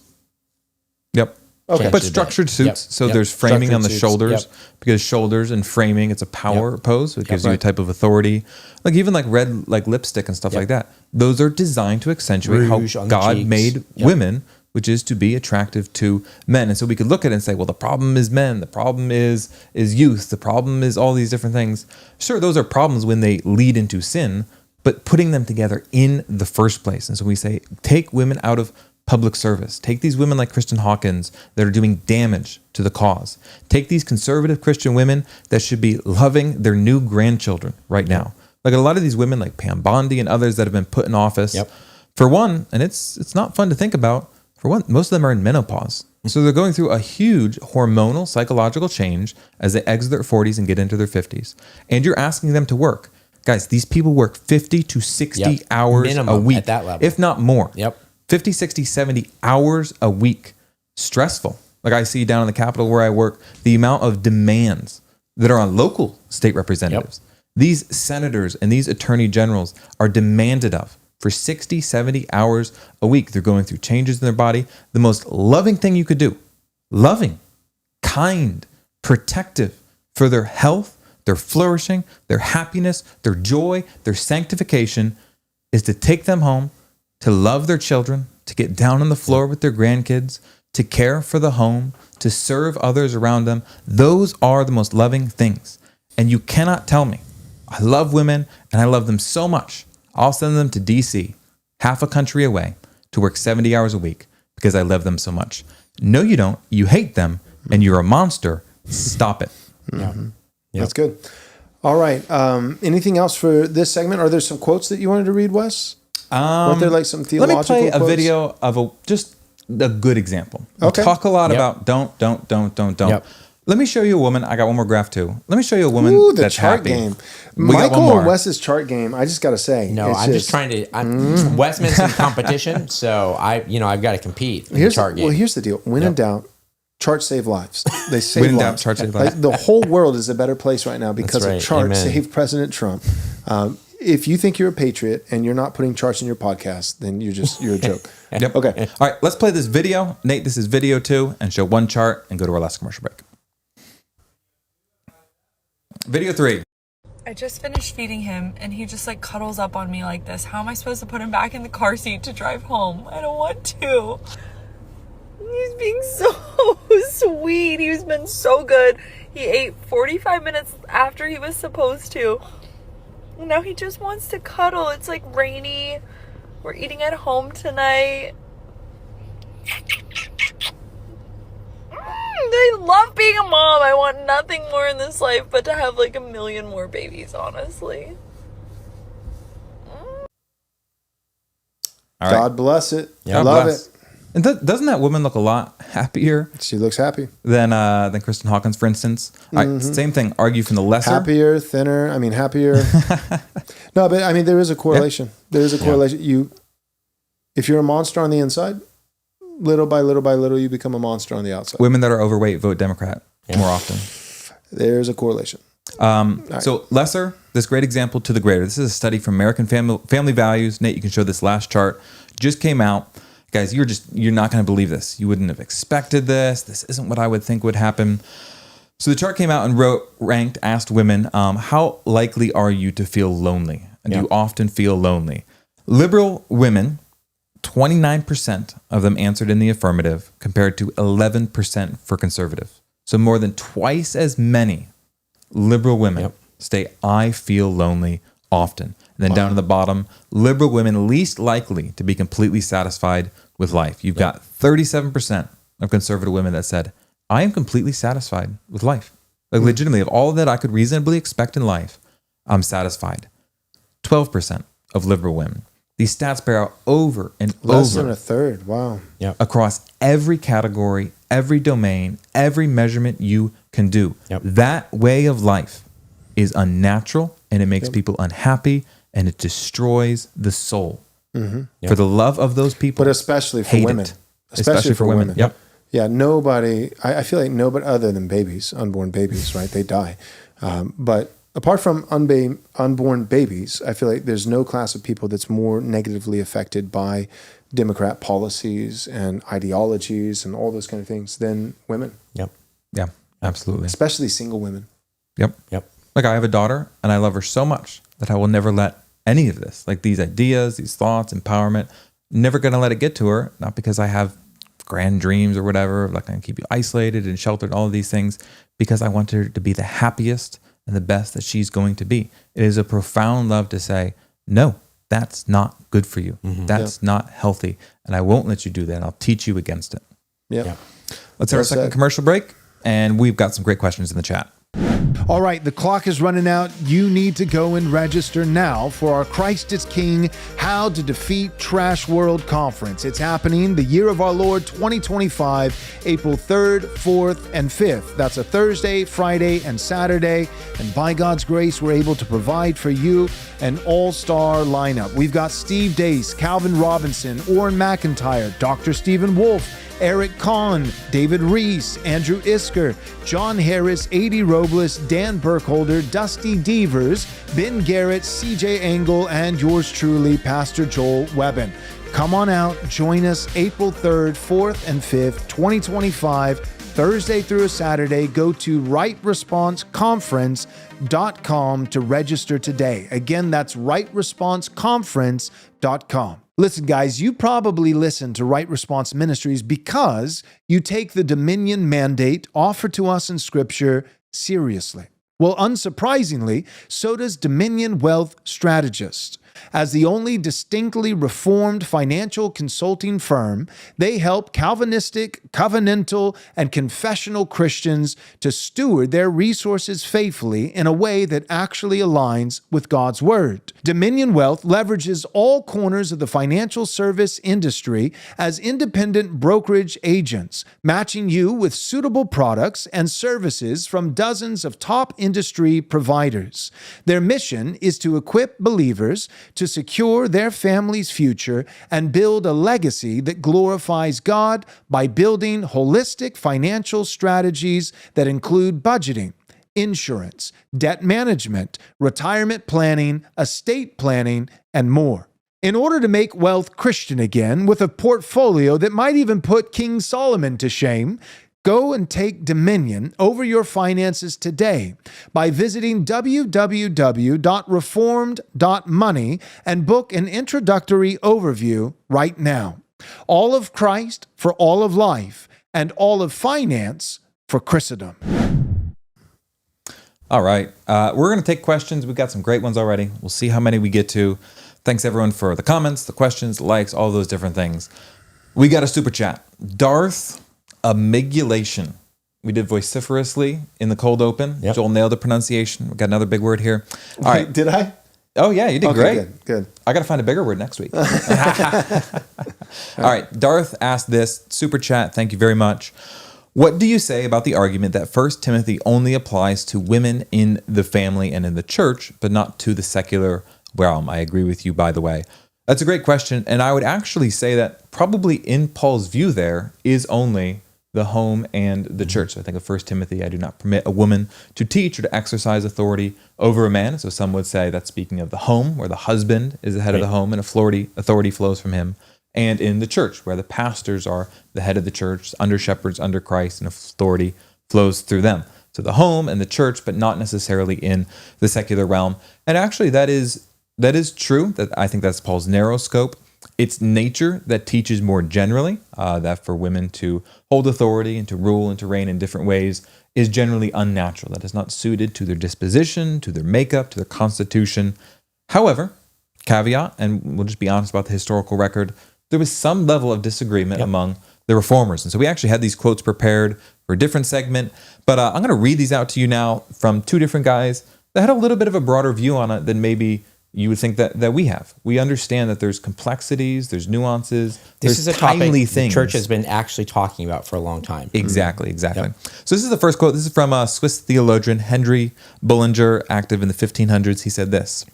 B: Yep.
A: Okay.
B: But structured suits.
E: Yep.
B: So
E: Yep.
B: there's framing
E: Structured
B: on the
E: suits.
B: shoulders
E: Yep.
B: because shoulders and framing, it's a power pose. It gives you a
E: right.
B: type of authority. Like even like red, like lipstick and stuff like that. Those are designed to accentuate
E: Rouge
B: how
E: on the
B: God
E: cheeks.
B: made
E: Yep.
B: women, which is to be attractive to men. And so we could look at it and say, well, the problem is men. The problem is youth. The problem is all these different things. Sure, those are problems when they lead into sin, but putting them together in the first place. And so we say, take women out of public service. Take these women like Kristen Hawkins that are doing damage to the cause. Take these conservative Christian women that should be loving their new grandchildren right now. Like a lot of these women like Pam Bondi and others that have been put in office. For one, and it's not fun to think about, for one, most of them are in menopause. So they're going through a huge hormonal, psychological change as they exit their 40s and get into their 50s. And you're asking them to work. Guys, these people work 50 to 60 hours
E: Minimum
B: a week.
E: at that level.
B: If not more. 50, 60, 70 hours a week. Stressful. Like I see down in the Capitol where I work, the amount of demands that are on local state representatives. These senators and these attorney generals are demanded of for 60, 70 hours a week. They're going through changes in their body. The most loving thing you could do, loving, kind, protective for their health, their flourishing, their happiness, their joy, their sanctification, is to take them home, to love their children, to get down on the floor with their grandkids, to care for the home, to serve others around them. Those are the most loving things. And you cannot tell me, I love women and I love them so much, I'll send them to DC, half a country away, to work 70 hours a week because I love them so much. No, you don't. You hate them and you're a monster. Stop it.
A: That's good. All right. Anything else for this segment? Are there some quotes that you wanted to read, Wes? Weren't there like some theological
B: Let me play
A: quotes?
B: a video of just a good example. We
A: Okay.
B: talk a lot about don't.
E: Yep.
B: Let me show you a woman. I got one more graph too. Let me show you a woman
A: Ooh, the
B: that's
A: chart
B: happy.
A: game.
B: We got one
A: Michael
B: more.
A: and Wes's chart game. I just got to say.
E: No,
A: it's
E: I'm just trying to. Westminster in competition, so I've got to compete in the chart game.
A: Well, here's the deal. When in doubt, charts save lives. They save
B: When in doubt,
A: lives.
B: charts save lives.
A: Like, the whole world is a better place right now because
E: That's right.
A: of charts
E: Amen.
A: saved President Trump. If you think you're a patriot and you're not putting charts in your podcast, then you're a joke.
B: Yep.
A: Okay.
B: All right. Let's play this video. Nate, this is video 2, and show one chart and go to our last commercial break. Video 3.
G: I just finished feeding him and he just like cuddles up on me like this. How am I supposed to put him back in the car seat to drive home? I don't want to. He's being so sweet. He's been so good. He ate 45 minutes after he was supposed to. And now he just wants to cuddle. It's like rainy. We're eating at home tonight. I love being a mom. I want nothing more in this life but to have like a million more babies, honestly.
B: All right.
A: God bless it.
B: God
A: Love
B: bless.
A: it.
B: And doesn't that woman look a lot happier
A: She looks happy.
B: than Kristen Hawkins, for instance? All right, same thing. Argue from the lesser.
A: Happier, thinner. I mean, happier. No, but I mean, there is a correlation. There is a correlation. If you're a monster on the inside, little by little, you become a monster on the outside.
B: Women that are overweight vote Democrat more often.
A: There's a correlation.
B: So lesser, this great example to the greater. This is a study from American Family Values. Nate, you can show this last chart. Just came out. Guys, you're not going to believe this. You wouldn't have expected this. This isn't what I would think would happen. So the chart came out and asked women, how likely are you to feel lonely? And do you often feel lonely? Liberal women, 29% of them answered in the affirmative compared to 11% for conservative. So more than twice as many liberal women say, I feel lonely often. And then down to the bottom, liberal women least likely to be completely satisfied with life. You've got 37% of conservative women that said, I am completely satisfied with life. Like legitimately, of all that I could reasonably expect in life, I'm satisfied. 12% of liberal women. These stats bear out over and
A: Less
B: over
A: than a third. Wow.
B: across every category, every domain, every measurement you can do. That way of life is unnatural and it makes people unhappy and it destroys the soul. For the love of those people.
A: But especially for
B: hate
A: women.
B: it. Especially for women. Yep.
A: Yeah, nobody, I feel like nobody other than babies, unborn babies, right? They die. But apart from unborn babies, I feel like there's no class of people that's more negatively affected by Democrat policies and ideologies and all those kind of things than women.
E: Yep.
B: Yeah, absolutely.
A: Especially single women.
B: Yep. Like, I have a daughter and I love her so much that I will never let any of this, like these ideas, these thoughts, empowerment, never going to let it get to her. Not because I have grand dreams or whatever, like I can keep you isolated and sheltered, all of these things, because I want her to be the happiest and the best that she's going to be. It is a profound love to say, no, that's not good for you. That's not healthy. And I won't let you do that. I'll teach you against it.
A: Yeah.
B: Let's have our second commercial break. And we've got some great questions in the chat.
A: All right, the clock is running out. You need to go and register now for our Christ is King, How to Defeat Trash World Conference. It's happening the year of our Lord 2025, April 3rd, 4th, and 5th. That's a Thursday, Friday, and Saturday. And by God's grace, we're able to provide for you an all-star lineup. We've got Steve Dace, Calvin Robinson, Orrin McIntyre, Dr. Stephen Wolfe, Eric Kahn, David Reese, Andrew Isker, John Harris, A.D. Robles, Dan Burkholder, Dusty Devers, Ben Garrett, CJ Engel, and yours truly, Pastor Joel Webben. Come on out, join us April 3rd, 4th, and 5th, 2025, Thursday through a Saturday. Go to rightresponseconference.com to register today. Again, that's rightresponseconference.com. Listen, guys, you probably listen to Right Response Ministries because you take the dominion mandate offered to us in Scripture seriously. Well, unsurprisingly, so does Dominion Wealth Strategist. As the only distinctly reformed financial consulting firm, they help Calvinistic, covenantal, and confessional Christians to steward their resources faithfully in a way that actually aligns with God's Word. Dominion Wealth leverages all corners of the financial service industry as independent brokerage agents, matching you with suitable products and services from dozens of top industry providers. Their mission is to equip believers to secure their family's future and build a legacy that glorifies God by building holistic financial strategies that include budgeting, insurance, debt management, retirement planning, estate planning, and more. In order to make wealth Christian again with a portfolio that might even put King Solomon to shame, go and take dominion over your finances today by visiting www.reformed.money and book an introductory overview right now. All of Christ for all of life and all of finance for Christendom.
B: All right. We're going to take questions. We've got some great ones already. We'll see how many we get to. Thanks, everyone, for the comments, the questions, the likes, all those different things. We got a super chat. Darth Amygdulation. We did vociferously in the cold open. Yep. Joel nailed the pronunciation. We got another big word here. All right.
A: Did I?
B: Oh, yeah, you did great.
A: Good.
B: I got to find a bigger word next week. All right. Darth asked this, super chat. Thank you very much. What do you say about the argument that 1 Timothy only applies to women in the family and in the church, but not to the secular realm? I agree with you, by the way. That's a great question. And I would actually say that probably in Paul's view there is only the home and the church. So I think of 1 Timothy, I do not permit a woman to teach or to exercise authority over a man. So some would say that's speaking of the home, where the husband is the head of the home and authority flows from him. And in the church, where the pastors are the head of the church, under shepherds, under Christ, and authority flows through them. So the home and the church, but not necessarily in the secular realm. And actually that is true. That I think that's Paul's narrow scope. It's nature that teaches more generally that for women to hold authority and to rule and to reign in different ways is generally unnatural. That is not suited to their disposition, to their makeup, to their constitution. However, caveat, and we'll just be honest about the historical record, there was some level of disagreement among the reformers. And so we actually had these quotes prepared for a different segment, but I'm going to read these out to you now from two different guys that had a little bit of a broader view on it than maybe you would think that we have. We understand that there's complexities, there's nuances,
E: this
B: there's
E: is a
B: timely
E: topic
B: things.
E: The church has been actually talking about for a long time.
B: Exactly.
E: Yep.
B: So this is the first quote. This is from Swiss theologian Henry Bullinger, active in the 1500s. He said this: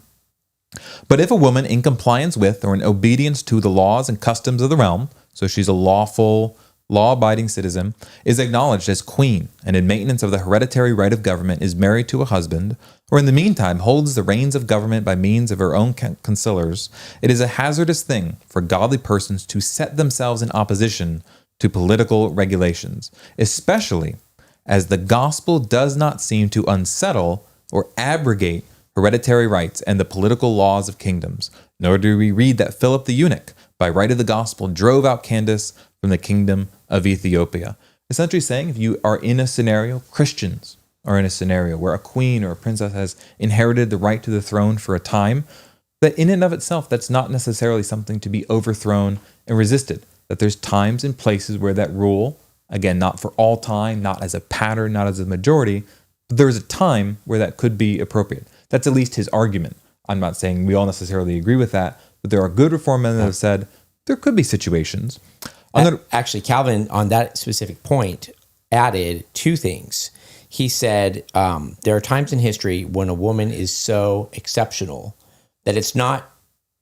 B: "But if a woman in compliance with or in obedience to the laws and customs of the realm, so she's a lawful, law-abiding citizen, is acknowledged as queen and in maintenance of the hereditary right of government is married to a husband, or in the meantime holds the reins of government by means of her own counsellors, it is a hazardous thing for godly persons to set themselves in opposition to political regulations, especially as the gospel does not seem to unsettle or abrogate hereditary rights and the political laws of kingdoms, nor do we read that Philip the eunuch, by right of the gospel, drove out Candace from the kingdom of Ethiopia. Essentially saying, if you are in a scenario, Christians are in a scenario where a queen or a princess has inherited the right to the throne for a time, that in and of itself, that's not necessarily something to be overthrown and resisted. That there's times and places where that rule, again, not for all time, not as a pattern, not as a majority, but there's a time where that could be appropriate. That's at least his argument. I'm not saying we all necessarily agree with that, but there are good reform men that have said there could be situations.
E: Actually, Calvin, on that specific point, added two things. He said there are times in history when a woman is so exceptional that it's not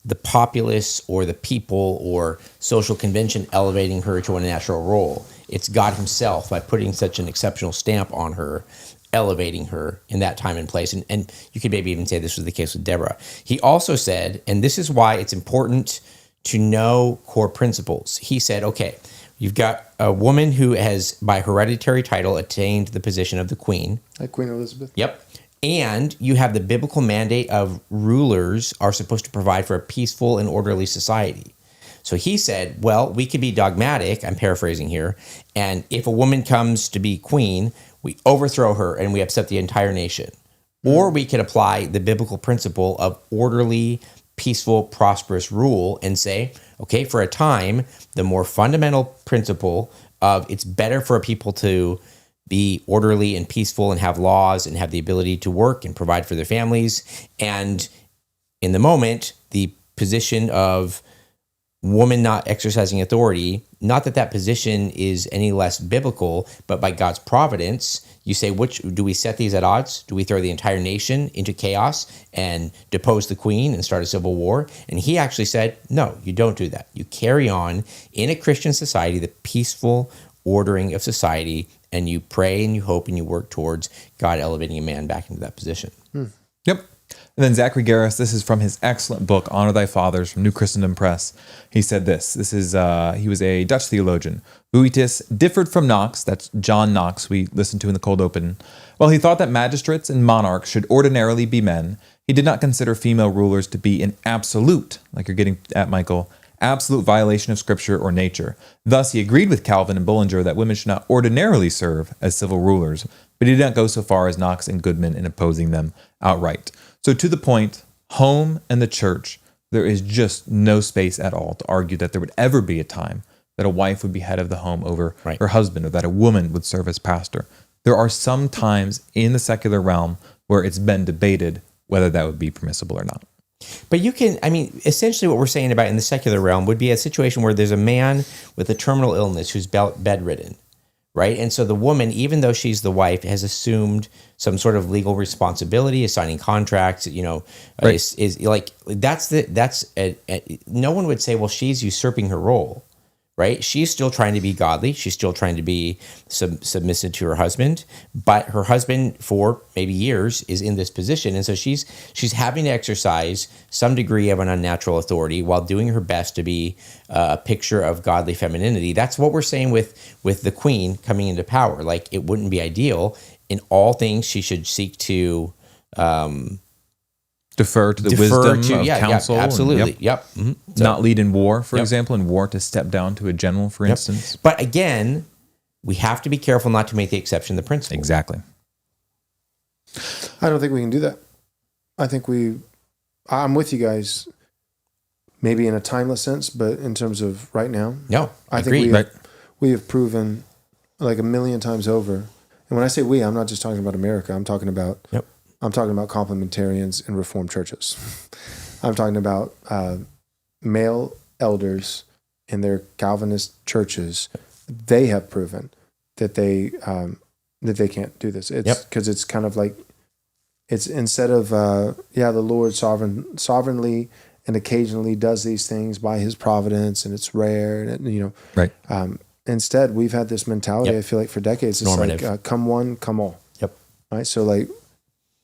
E: the populace or the people or social convention elevating her to a natural role. It's God himself, by putting such an exceptional stamp on her, elevating her in that time and place. And you could maybe even say this was the case with Deborah. He also said, and this is why it's important to know core principles. He said, okay, you've got a woman who has, by hereditary title, attained the position of the queen.
A: Like Queen Elizabeth?
E: Yep. And you have the biblical mandate of rulers are supposed to provide for a peaceful and orderly society. So he said, well, we could be dogmatic, I'm paraphrasing here, and if a woman comes to be queen, we overthrow her and we upset the entire nation. Or we could apply the biblical principle of orderly, peaceful, prosperous rule and say, okay, for a time, the more fundamental principle of it's better for people to be orderly and peaceful and have laws and have the ability to work and provide for their families. And in the moment, the position of woman not exercising authority, not that that position is any less biblical, but by God's providence, you say, which do we set these at odds? Do we throw the entire nation into chaos and depose the queen and start a civil war? And he actually said, no, you don't do that. You carry on in a Christian society, the peaceful ordering of society, and you pray and you hope and you work towards God elevating a man back into that position.
B: Yep. And then Zachary Garris, this is from his excellent book, Honor Thy Fathers, from New Christendom Press. He said this is, he was a Dutch theologian. Boethius differed from Knox, that's John Knox, we listened to in the cold open. While he thought that magistrates and monarchs should ordinarily be men, he did not consider female rulers to be an absolute, like you're getting at, Michael, absolute violation of scripture or nature. Thus, he agreed with Calvin and Bullinger that women should not ordinarily serve as civil rulers, but he did not go so far as Knox and Goodman in opposing them outright. So to the point, home and the church, there is just no space at all to argue that there would ever be a time that a wife would be head of the home over her husband, or that a woman would serve as pastor. There are some times in the secular realm where it's been debated whether that would be permissible or not.
E: But you can, I mean, essentially what we're saying about in the secular realm would be a situation where there's a man with a terminal illness who's bedridden, right? And so the woman, even though she's the wife, has assumed some sort of legal responsibility, is signing contracts, you know, is like, no one would say, well, she's usurping her role, right? She's still trying to be godly. She's still trying to be submissive to her husband, but her husband for maybe years is in this position. And so she's having to exercise some degree of an unnatural authority while doing her best to be a picture of godly femininity. That's what we're saying with the queen coming into power. Like, it wouldn't be ideal. In all things, she should seek to defer to the wisdom of counsel. Yeah, absolutely. Mm-hmm. So,
B: not lead in war, for example, in war to step down to a general, for instance.
E: But again, we have to be careful not to make the exception the principle.
B: Exactly.
A: I don't think we can do that. I think I'm with you guys, maybe in a timeless sense, but in terms of right now,
E: no,
A: I think we have proven like a million times over. And when I say we, I'm not just talking about America. I'm talking about complementarians in Reformed churches. I'm talking about male elders in their Calvinist churches. They have proven that they can't do this. It's because it's kind of like, it's instead of the Lord sovereignly and occasionally does these things by His providence, and it's rare, and instead, we've had this mentality, I feel like for decades, it's
E: Normative.
A: like come one, come all.
E: Yep.
A: Right. So like,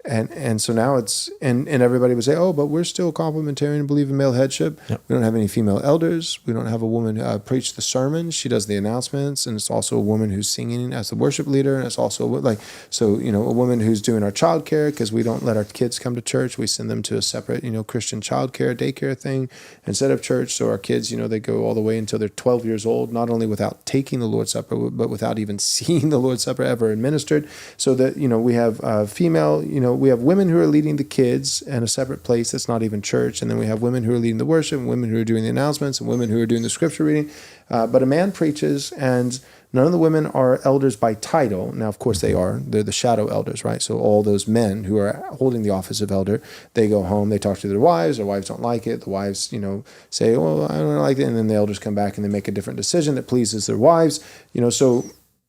A: and so now it's, and everybody would say, oh, but we're still complementarian and believe in male headship.
E: Yep.
A: We don't have any female elders. We don't have a woman preach the sermons. She does the announcements. And it's also a woman who's singing as the worship leader. And it's also like, so, you know, a woman who's doing our childcare, because we don't let our kids come to church. We send them to a separate, you know, Christian childcare, daycare thing instead of church. So our kids, you know, they go all the way until they're 12 years old, not only without taking the Lord's Supper, but without even seeing the Lord's Supper ever administered. So that, you know, we have female, you know, we have women who are leading the kids in a separate place that's not even church. And then we have women who are leading the worship, and women who are doing the announcements, and women who are doing the scripture reading. But a man preaches, and none of the women are elders by title. Now, of course, they are. They're the shadow elders, right? So all those men who are holding the office of elder, they go home, they talk to their wives don't like it. The wives, you know, say, well, I don't like it. And then the elders come back and they make a different decision that pleases their wives. You know, so,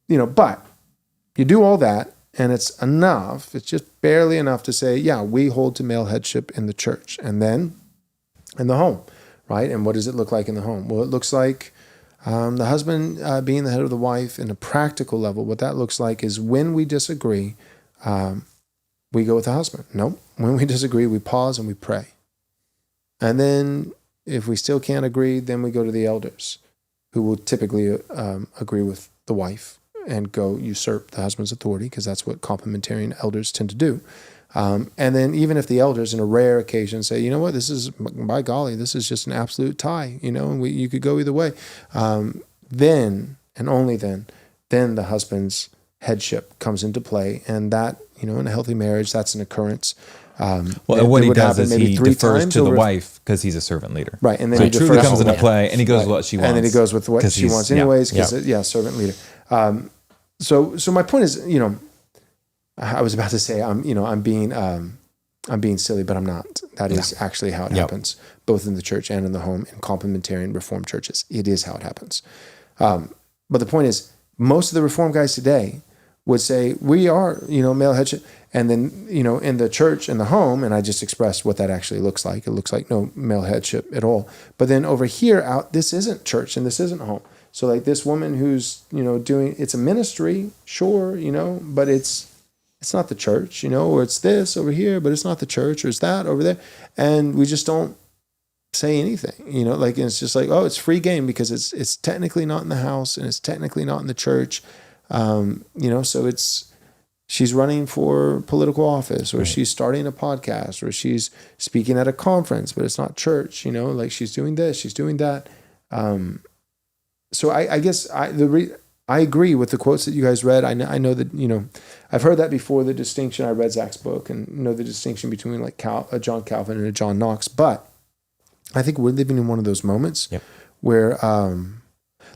A: you know, but you do all that, and it's enough. It's just barely enough to say, yeah, we hold to male headship in the church. And then in the home, right? And what does it look like in the home? Well, it looks like the husband being the head of the wife in a practical level. What that looks like is when we disagree, we go with the husband. No, when we disagree, we pause and we pray. And then if we still can't agree, then we go to the elders, who will typically agree with the wife and go usurp the husband's authority, because that's what complementarian elders tend to do. And then even if the elders, in a rare occasion, say, you know what, this is, by golly, this is just an absolute tie, you know, and you could go either way. Then, and only then the husband's headship comes into play. And that, you know, in a healthy marriage, that's an occurrence.
B: What he does is he defers to the wife because he's a servant leader.
A: Right. And then
B: so
A: he
B: it truly
A: defers
B: comes into play, and he goes with what she wants.
A: And then he goes with what she wants anyways, because, servant leader. So my point is, you know, I was about to say, I'm being silly, but I'm not. That is actually how it happens, both in the church and in the home, in complementarian Reformed churches. It is how it happens. But the point is, most of the Reformed guys today would say, we are, you know, male headship. And then, you know, in the church and the home, and I just expressed what that actually looks like. It looks like no male headship at all. But then over here, this isn't church and this isn't home. So like this woman who's, you know, it's a ministry, sure, you know, but it's not the church, you know, or it's this over here, but it's not the church, or it's that over there. And we just don't say anything, you know, like, it's just like, oh, it's free game because it's technically not in the house and it's technically not in the church. You know, so she's running for political office, or she's starting a podcast, or she's speaking at a conference, but it's not church, you know, like she's doing this, she's doing that. So I guess I agree with the quotes that you guys read. I know that, you know, I've heard that before, the distinction. I read Zach's book and know the distinction between like a John Calvin and a John Knox. But I think we're living in one of those moments where,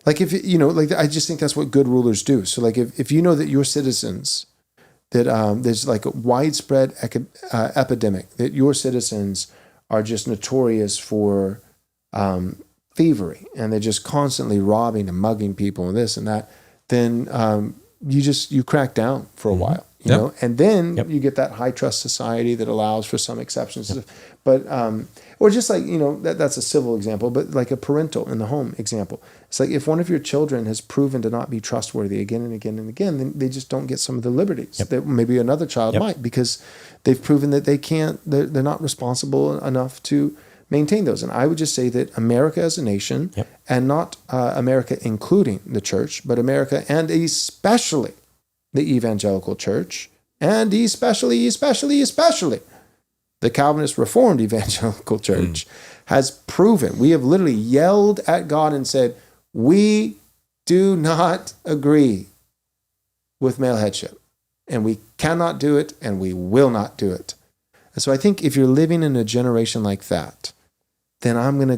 A: like, if you know, like, I just think that's what good rulers do. So like, if you know that your citizens, that there's like a widespread epidemic, that your citizens are just notorious for thievery, and they're just constantly robbing and mugging people and this and that, then you crack down for a while, you know, and then you get that high trust society that allows for some exceptions. But or just like, you know, that's a civil example, but like a parental in the home example. It's like if one of your children has proven to not be trustworthy again and again and again, then they just don't get some of the liberties that maybe another child might, because they've proven that they're not responsible enough to maintain those. And I would just say that America as a nation, and not America including the church, but America and especially the evangelical church, and especially the Calvinist Reformed evangelical church, has proven, we have literally yelled at God and said, we do not agree with male headship, and we cannot do it, and we will not do it. And so I think if you're living in a generation like that, then I got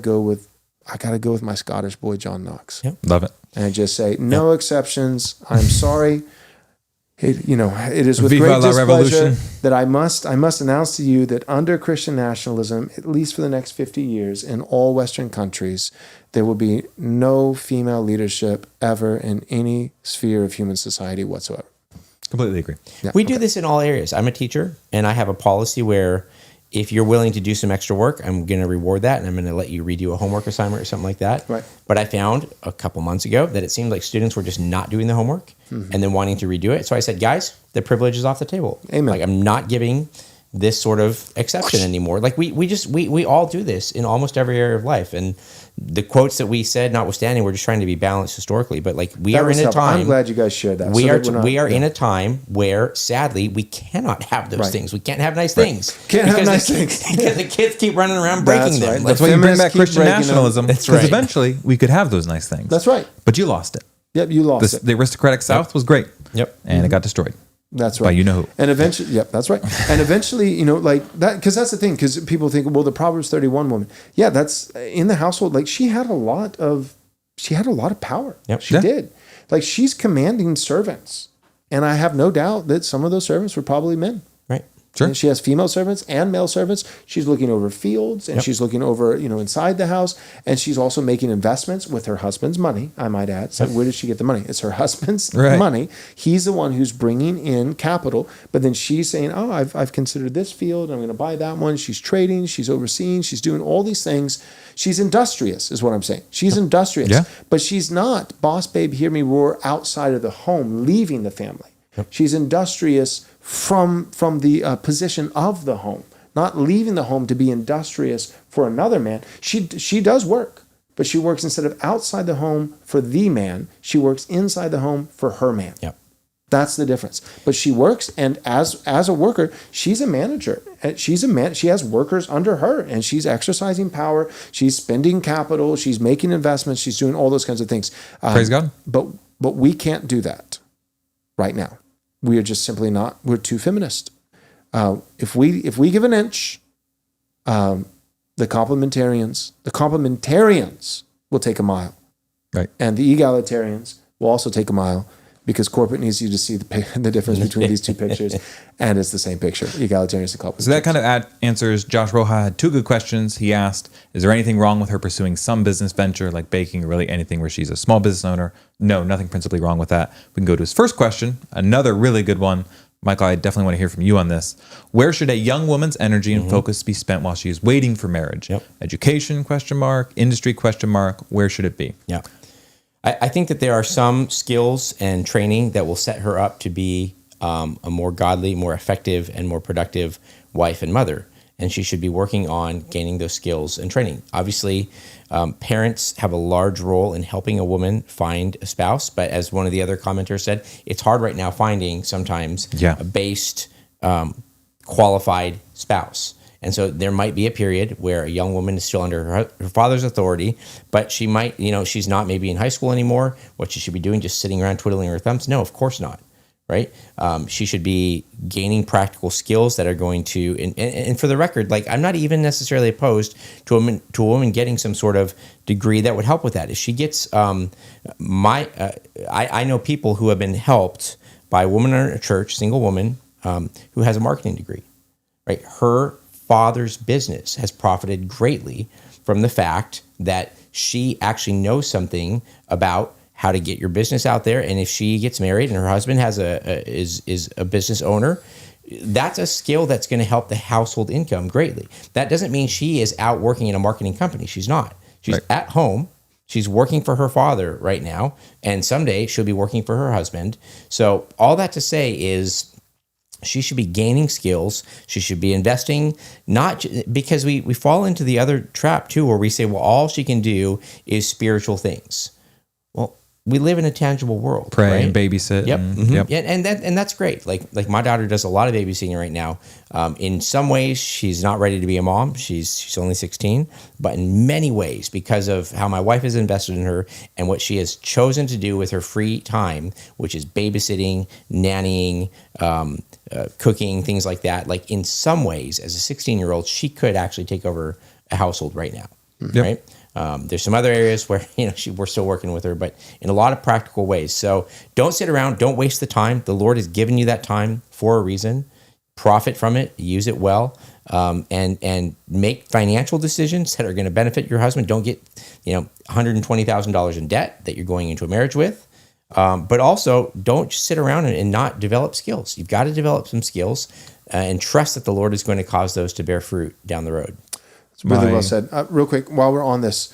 A: to go with my Scottish boy, John Knox.
B: Love it.
A: And just say, no exceptions. I'm sorry. It is with
B: Viva
A: great
B: la
A: displeasure
B: revolution.
A: that I must announce to you that under Christian nationalism, at least for the next 50 years, in all Western countries, there will be no female leadership ever in any sphere of human society whatsoever.
B: Completely agree.
E: We do this in all areas. I'm a teacher, and I have a policy where if you're willing to do some extra work, I'm going to reward that, and I'm going to let you redo a homework assignment or something like that.
A: Right.
E: But I found a couple months ago that it seemed like students were just not doing the homework and then wanting to redo it. So I said, guys, the privilege is off the table.
A: Amen.
E: Like, I'm not giving this sort of exception anymore. Like we all do this in almost every area of life. And the quotes that we said, notwithstanding, we're just trying to be balanced historically. But like we are in a time.
A: I'm glad you guys shared that.
E: We are in a time where sadly we cannot have those things. We can't have nice things.
A: Can't have nice things
E: because the kids keep running around breaking them.
A: Right.
E: Like,
B: That's why you bring back
A: Feminists keep
B: Christian
A: breaking them.
B: nationalism.
E: That's
B: Because
E: right.
B: eventually we could have those nice things.
A: That's right.
B: But you lost it.
A: Yep, you lost it.
B: The aristocratic South was great.
E: Yep.
B: And it got destroyed.
A: That's
B: By
A: right.
B: you know who.
A: And eventually, yep, that's right. And eventually, you know, like that, because that's the thing, because people think, well, the Proverbs 31 woman, yeah, that's in the household. Like she had a lot of power.
E: Yep.
A: She
B: Yeah.
A: did. Like she's commanding servants. And I have no doubt that some of those servants were probably men.
E: right.
B: Sure.
A: And she has female servants and male servants. She's looking over fields and she's looking over, you know, inside the house. And she's also making investments with her husband's money, I might add. So where did she get the money? It's her husband's
B: Right.
A: money. He's the one who's bringing in capital. But then she's saying, oh, I've considered this field. I'm going to buy that one. She's trading. She's overseeing. She's doing all these things. She's industrious is what I'm saying. She's industrious.
B: Yeah.
A: But she's not, boss babe, hear me roar, outside of the home, leaving the family. She's industrious from the position of the home, not leaving the home to be industrious for another man. She does work, but she works instead of outside the home for the man, she works inside the home for her man.
E: Yep.
A: That's the difference. But she works, and as a worker, she's a manager. She's a man. She has workers under her, and she's exercising power. She's spending capital. She's making investments. She's doing all those kinds of things.
B: Praise God.
A: But we can't do that right now. We are just simply not. We're too feminist. If we give an inch, the complementarians will take a mile,
B: Right.
A: and the egalitarians will also take a mile, because corporate needs you to see the difference between these two pictures, and it's the same picture. Egalitarians and complementarians.
B: So that kind of answers. Josh Roja had two good questions. He asked, is there anything wrong with her pursuing some business venture like baking or really anything where she's a small business owner? No, nothing principally wrong with that. We can go to his first question, another really good one. Michael, I definitely want to hear from you on this. Where should a young woman's energy and focus be spent while she is waiting for marriage?
E: Yep.
B: Education, ? Industry, ? Where should it be?
E: Yeah. I think that there are some skills and training that will set her up to be a more godly, more effective, and more productive wife and mother. And she should be working on gaining those skills and training. Obviously, parents have a large role in helping a woman find a spouse. But as one of the other commenters said, it's hard right now finding sometimes a based, qualified spouse. And so there might be a period where a young woman is still under her father's authority, but she might, she's not maybe in high school anymore. What she should be doing, just sitting around twiddling her thumbs? No, of course not, right? She should be gaining practical skills that are going to, and for the record, like I'm not even necessarily opposed to a woman getting some sort of degree that would help with that. If she gets, I know people who have been helped by a woman in a church, single woman, who has a marketing degree, right? Her father's business has profited greatly from the fact that she actually knows something about how to get your business out there. And if she gets married and her husband is a business owner, that's a skill that's going to help the household income greatly. That doesn't mean she is out working in a marketing company. She's not. She's at home. She's working for her father right now, and someday she'll be working for her husband. So all that to say is, she should be gaining skills. She should be investing, not because we fall into the other trap too, where we say, well, all she can do is spiritual things. Well, we live in a tangible world.
B: Pray
E: right?
B: and babysit.
E: Yep.
B: Yep.
E: And that's great. Like my daughter does a lot of babysitting right now. In some ways, she's not ready to be a mom. She's only 16, but in many ways, because of how my wife has invested in her and what she has chosen to do with her free time, which is babysitting, nannying, cooking, things like that. Like in some ways, as a 16-year-old, she could actually take over a household right now, right? There's some other areas where we're still working with her, but in a lot of practical ways. So don't sit around, don't waste the time. The Lord has given you that time for a reason. Profit from it, use it well, and make financial decisions that are going to benefit your husband. Don't get $120,000 in debt that you're going into a marriage with. But also, don't just sit around and not develop skills. You've got to develop some skills. and trust that the Lord is going to cause those to bear fruit down the road.
A: It's really well said. Real quick, while we're on this,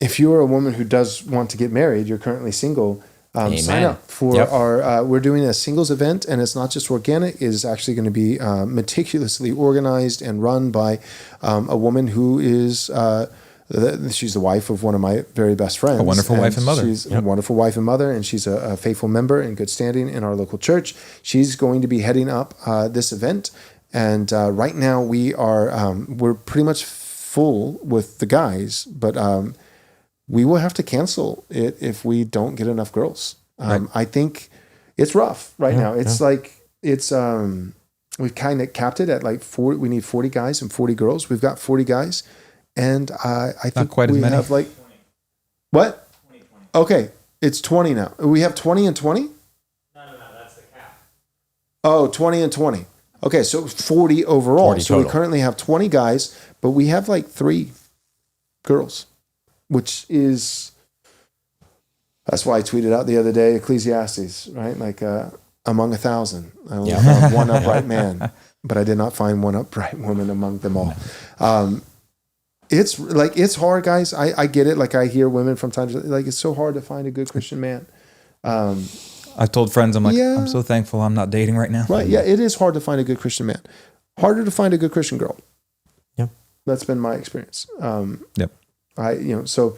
A: if you're a woman who does want to get married, you're currently single, sign up for our, we're doing a singles event, and it's not just organic, it is actually going to be meticulously organized and run by a woman who is, she's the wife of one of my very best friends.
B: A wonderful wife and mother.
A: She's a wonderful wife and mother, and she's a faithful member in good standing in our local church. She's going to be heading up this event. And right now we're pretty much full with the guys, but we will have to cancel it if we don't get enough girls. I think it's rough right now. It's we've kind of capped it at like 40. We need 40 guys and 40 girls. We've got 40 guys, and I think
B: not quite as many.
A: Have like what? 20. Okay, it's 20 now. We have 20 and 20. No, that's the cap. Oh, 20 and 20. Okay, so 40 overall.
E: 40
A: so
E: total.
A: we currently have 20 guys, but we have like 3 girls, which is, that's why I tweeted out the other day, Ecclesiastes, right? Like among 1,000, I only found one upright man, but I did not find one upright woman among them all. It's like, it's hard, guys. I get it. Like I hear women from time to time, like it's so hard to find a good Christian man.
B: I've told friends, I'm like, I'm so thankful I'm not dating right now.
A: Right. Yeah. It is hard to find a good Christian man. Harder to find a good Christian girl.
E: Yep.
A: That's been my experience.
B: Yep.
A: So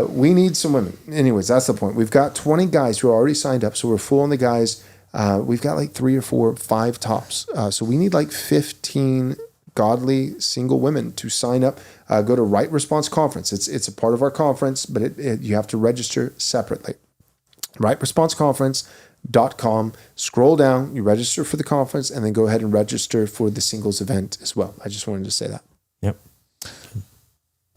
A: we need some women. Anyways, that's the point. We've got 20 guys who are already signed up. So we're full on the guys. We've got like 3 or 4, 5 tops. So we need like 15 godly single women to sign up. Go to Right Response Conference. It's a part of our conference, but you have to register separately. rightresponseconference.com. Scroll down, you register for the conference, and then go ahead and register for the singles event as well. I just wanted to say that.
E: Yep.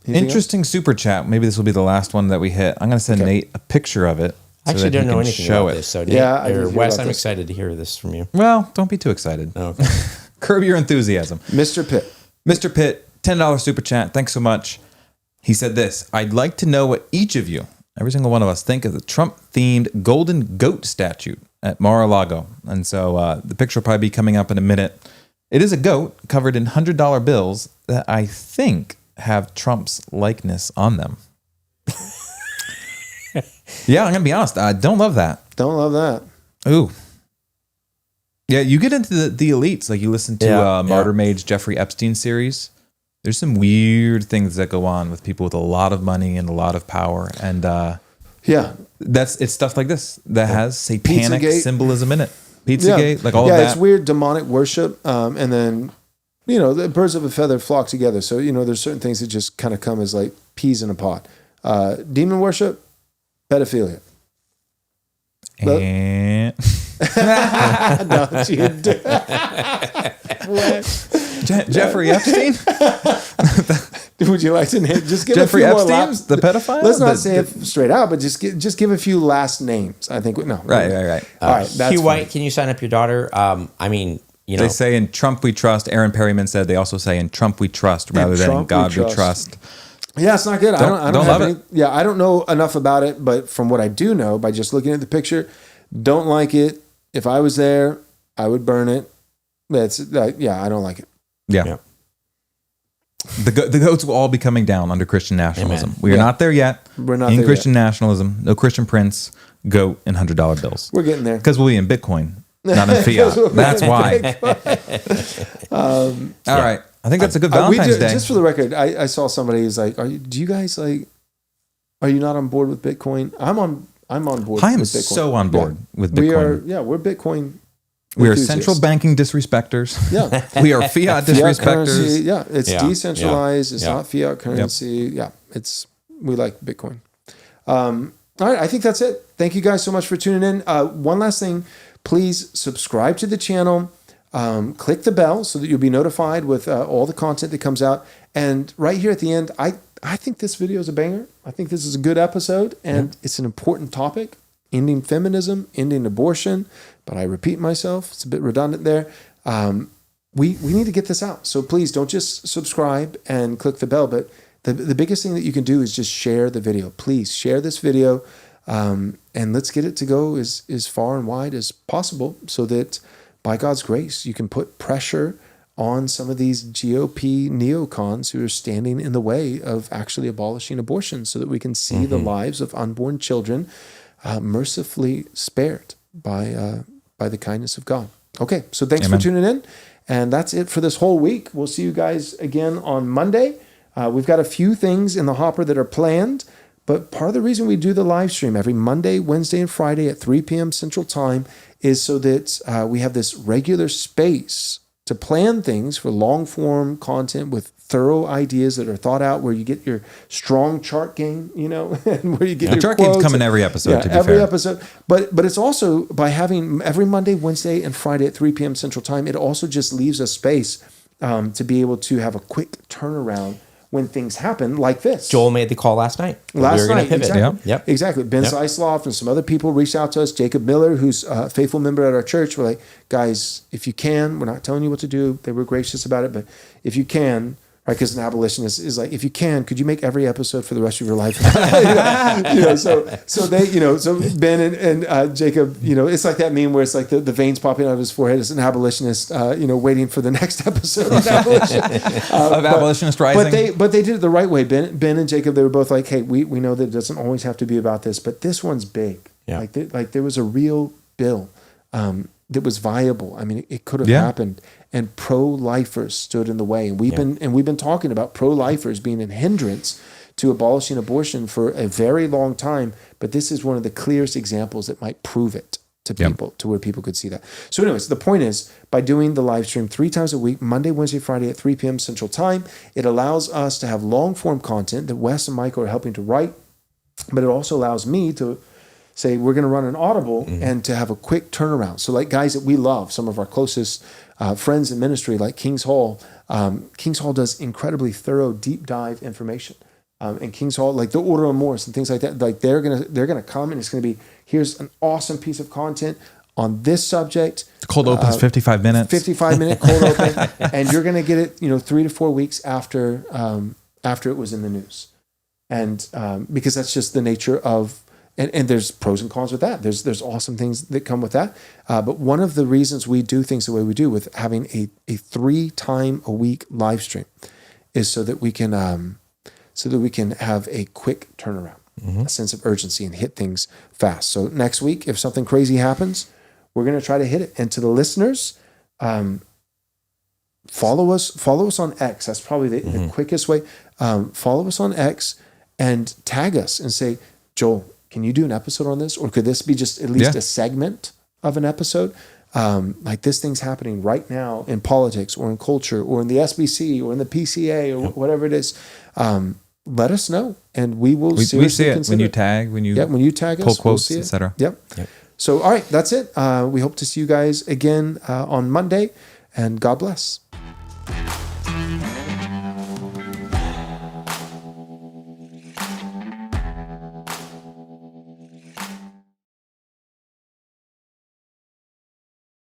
A: Anything
B: Interesting
A: else?
B: super chat. Maybe this will be the last one that we hit. I'm going to send Nate a picture of it.
E: I actually don't know anything about this. So Nate,
A: I did
E: or
A: hear
E: Wes,
A: about
E: I'm
A: this.
E: excited to hear this from you.
B: Well, don't be too excited.
E: Oh, okay.
B: Curb your enthusiasm.
A: Mr. Pitt.
B: Mr. Pitt, $10 super chat. Thanks so much. He said this: I'd like to know what each of you, every single one of us, think of the Trump-themed golden goat statue at Mar-a-Lago. And so the picture will probably be coming up in a minute. It is a goat covered in $100 bills that I think have Trump's likeness on them. Yeah, I'm going to be honest. I don't love that.
A: Don't love that.
B: Ooh. Yeah, you get into the elites. Like you listen to Martyr Mage Jeffrey Epstein series. There's some weird things that go on with people with a lot of money and a lot of power. And it's stuff like this that has satanic
A: Pizzagate.
B: Symbolism in it. Pizzagate, like all of that.
A: Yeah, it's weird demonic worship. And then, the birds of a feather flock together. So, there's certain things that just kind of come as like peas in a pod. Demon worship, pedophilia.
B: And
A: Don't you do
B: Jeffrey Epstein?
A: Would you like to name? Just give
B: Jeffrey
A: a few more
B: Epstein, the pedophile?
A: Let's not say it straight out, but just give a few last names. I think no.
B: Right.
A: All right. That's
E: Hugh White,
A: fine.
E: can you sign up your daughter?
B: They say in Trump we trust. Aaron Perryman said they also say in Trump we trust rather than in
A: Trump
B: God
A: we
B: we trust.
A: Yeah, it's not good. I don't
B: love
A: have
B: it.
A: Yeah, I don't know enough about it, but from what I do know, by just looking at the picture, don't like it. If I was there, I would burn it. I don't like it.
B: Yeah. The goats will all be coming down under Christian nationalism.
E: Amen.
B: We are not there yet.
A: We're not
B: in
A: there
B: Christian nationalism. No Christian prince, goat, and $100 bills.
A: We're getting there.
B: Because we'll be in Bitcoin, not in fiat. That's why. All right. I think that's a good Valentine's Day.
A: Just for the record, I saw somebody who's like, are you not on board with Bitcoin? I'm on board
B: I am
A: with Bitcoin.
B: so on board with Bitcoin.
A: We're Bitcoin.
B: We are
A: enthusiasts.
B: central banking disrespecters.
A: Yeah.
B: We are fiat disrespecters.
A: Currency, it's
E: Yeah.
A: decentralized.
E: Yeah.
A: It's
E: Yeah.
A: not fiat currency. Yeah, we like Bitcoin. All right, I think that's it. Thank you guys so much for tuning in. One last thing, please subscribe to the channel. Click the bell so that you'll be notified with all the content that comes out. And right here at the end, I think this video is a banger. I think this is a good episode, and it's an important topic. Ending feminism, ending abortion. But I repeat myself, it's a bit redundant there. We need to get this out. So please don't just subscribe and click the bell, but the biggest thing that you can do is just share the video. Please share this video, and let's get it to go as far and wide as possible so that by God's grace, you can put pressure on some of these GOP neocons who are standing in the way of actually abolishing abortion so that we can see the lives of unborn children mercifully spared by the kindness of God. Okay, so thanks for tuning in. And that's it for this whole week. We'll see you guys again on Monday. We've got a few things in the hopper that are planned, but part of the reason we do the live stream every Monday, Wednesday, and Friday at 3 p.m. Central Time is so that we have this regular space to plan things for long-form content with thorough ideas that are thought out, where you get your strong chart game, and where you get your
B: chart
A: quotes.
B: game's coming every episode, to be
A: every
B: fair.
A: episode. But it's also by having every Monday, Wednesday, and Friday at 3 p.m. Central Time, it also just leaves us space to be able to have a quick turnaround when things happen like this.
E: Joel made the call last night.
A: Last night, exactly.
E: Yep.
A: Exactly. Ben Zeisloff and some other people reached out to us. Jacob Miller, who's a faithful member at our church, were like, guys, if you can, we're not telling you what to do. They were gracious about it, but if you can, right? Because an abolitionist is like, if you can, could you make every episode for the rest of your life? So they, so Ben and Jacob, it's like that meme where it's like the veins popping out of his forehead is an abolitionist, waiting for the next episode of abolition.
B: Of Abolitionist Rising.
A: But they did it the right way. Ben and Jacob, they were both like, hey, we know that it doesn't always have to be about this, but this one's big.
E: Yeah.
A: Like there was a real bill that was viable. I mean, it could have happened, and pro-lifers stood in the way. And we've been talking about pro-lifers being a hindrance to abolishing abortion for a very long time. But this is one of the clearest examples that might prove it to people, to where people could see that. So anyways, the point is, by doing the live stream 3 times a week, Monday, Wednesday, Friday at 3 p.m. Central Time, it allows us to have long-form content that Wes and Michael are helping to write, but it also allows me to say, we're going to run an audible and to have a quick turnaround. So like guys that we love, some of our closest friends in ministry, like King's Hall does incredibly thorough, deep dive information. And King's Hall, like the Order of Morris and things like that, like they're gonna come, and it's gonna be, here's an awesome piece of content on this subject.
B: Cold open's 55 minutes.
A: 55-minute cold open, and you're gonna get it, 3 to 4 weeks after it was in the news, and because that's just the nature of. And there's pros and cons with that. There's awesome things that come with that. But one of the reasons we do things the way we do with having a 3 time a week live stream is so that we can have a quick turnaround, a sense of urgency, and hit things fast. So next week, if something crazy happens, we're going to try to hit it. And to the listeners, follow us on X. That's probably the quickest way. Follow us on X and tag us and say, Joel, can you do an episode on this? Or could this be just at least a segment of an episode? Like this thing's happening right now in politics or in culture or in the SBC or in the PCA or whatever it is. Let us know, and we will seriously
B: we see it
A: consider
B: when you tag, when you
A: tag us,
B: pull quotes,
A: we'll
B: etc.
A: Yep. So, all right, that's it. We hope to see you guys again on Monday, and God bless.